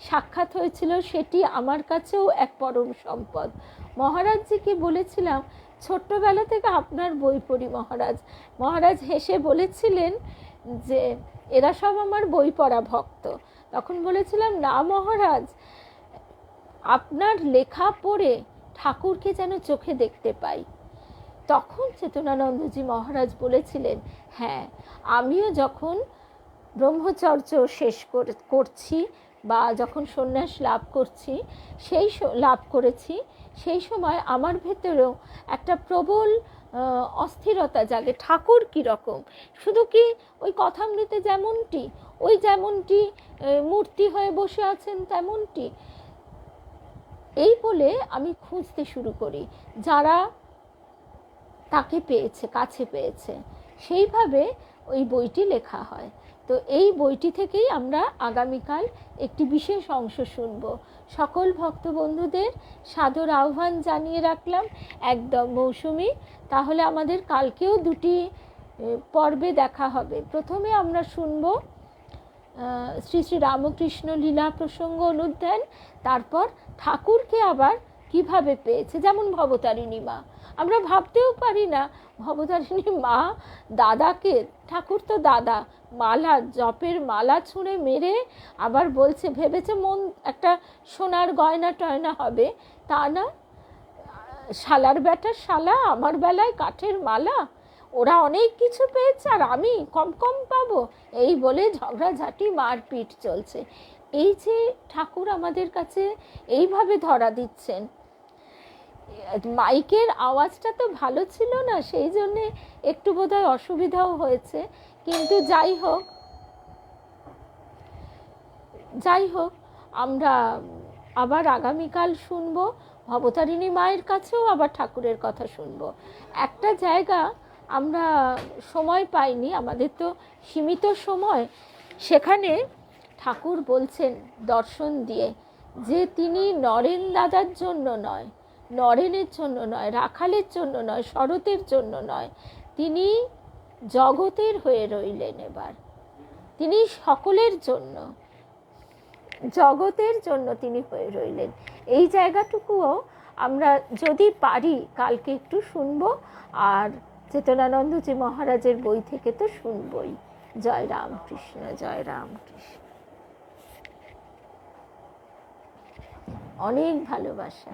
A: সাক্ষাৎ হয়েছিল, সেটি আমার কাছেও এক পরম সম্পদ। মহারাজজিকে বলেছিলাম, ছোট্টবেলা থেকে আপনার বই পড়ি মহারাজ। মহারাজ হেসে বলেছিলেন যে এরা সব আমার বই পড়া ভক্ত। তখন বলেছিলাম, না মহারাজ, আপনার লেখা পড়ে ঠাকুরকে যেন চোখে দেখতে পাই। তখন চেতনানন্দজি মহারাজ বলেছিলেন, হ্যাঁ, আমিও যখন ব্রহ্মচর্য শেষ করছি বা যখন সন্ন্যাস লাভ করেছি সেই সময় আমার ভেতরেও একটা প্রবল অস্থিরতা জাগে। ঠাকুর কীরকম, শুধু কি ওই কথামৃতে যেমনটি মূর্তি হয়ে বসে আছেন তেমনটি? এই বলে আমি খুঁজতে শুরু করি, যারা তাকে কাছে পেয়েছে, সেইভাবে ওই বইটি লেখা হয়। তো এই বইটি থেকেই আমরা আগামীকাল একটি বিশেষ অংশ শুনব। সকল ভক্ত বন্ধুদের সাদর আহ্বান জানিয়ে রাখলাম, একদম মৌসুমি। তাহলে আমাদের কালকেও 2টি পর্বে দেখা হবে। প্রথমে আমরা শুনব শ্রী শ্রী রামকৃষ্ণ লীলা প্রসঙ্গ অনুধ্যান, তারপর ঠাকুরকে আবার কিভাবে পেয়েছে, যেমন ভবতারিণী মা। আমরা ভাবতেও পারি না ভবতারিণী মা দাদাকে, ঠাকুর তো দাদা, জপের মালা ছুঁড়ে মেরে আবার বলছে, ভেবেছে মন একটা সোনার গয়না টয়না হবে, তা না, শালার বেটার শালা, আমার বেলায় কাঠের মালা। ওরা অনেক কিছু পেয়েছে আর আমি কম পাবো, এই বলে ঝগড়াঝাটি মারপিট চলছে। এই যে ঠাকুর আমাদের কাছে এইভাবে ধরা দিচ্ছেন। মাইকের আওয়াজটা তো ভালো ছিল না, সেই জন্যে একটু বোধহয় অসুবিধাও হয়েছে। কিন্তু যাই হোক আমরা আবার আগামীকাল শুনবো ভবতারিণী মায়ের কাছেও আবার ঠাকুরের কথা শুনবো। একটা জায়গা আমরা সময় পাইনি, আমাদের তো সীমিত সময়, সেখানে ঠাকুর বলছেন দর্শন দিয়ে যে তিনি নরেন দাদার জন্য নয়, নরেনের জন্য নয়, রাখালের জন্য নয়, শরতের জন্য নয়, তিনি জগতের হয়ে রইলেন। এবার তিনি সকলের জন্য, জগতের জন্য তিনি হয়ে রইলেন। এই জায়গাটুকুও আমরা যদি পারি কালকে একটু শুনবো, আর চেতনানন্দজি মহারাজের বই থেকে তো শুনবই। জয় রামকৃষ্ণ, জয় রামকৃষ্ণ। অনেক ভালোবাসা।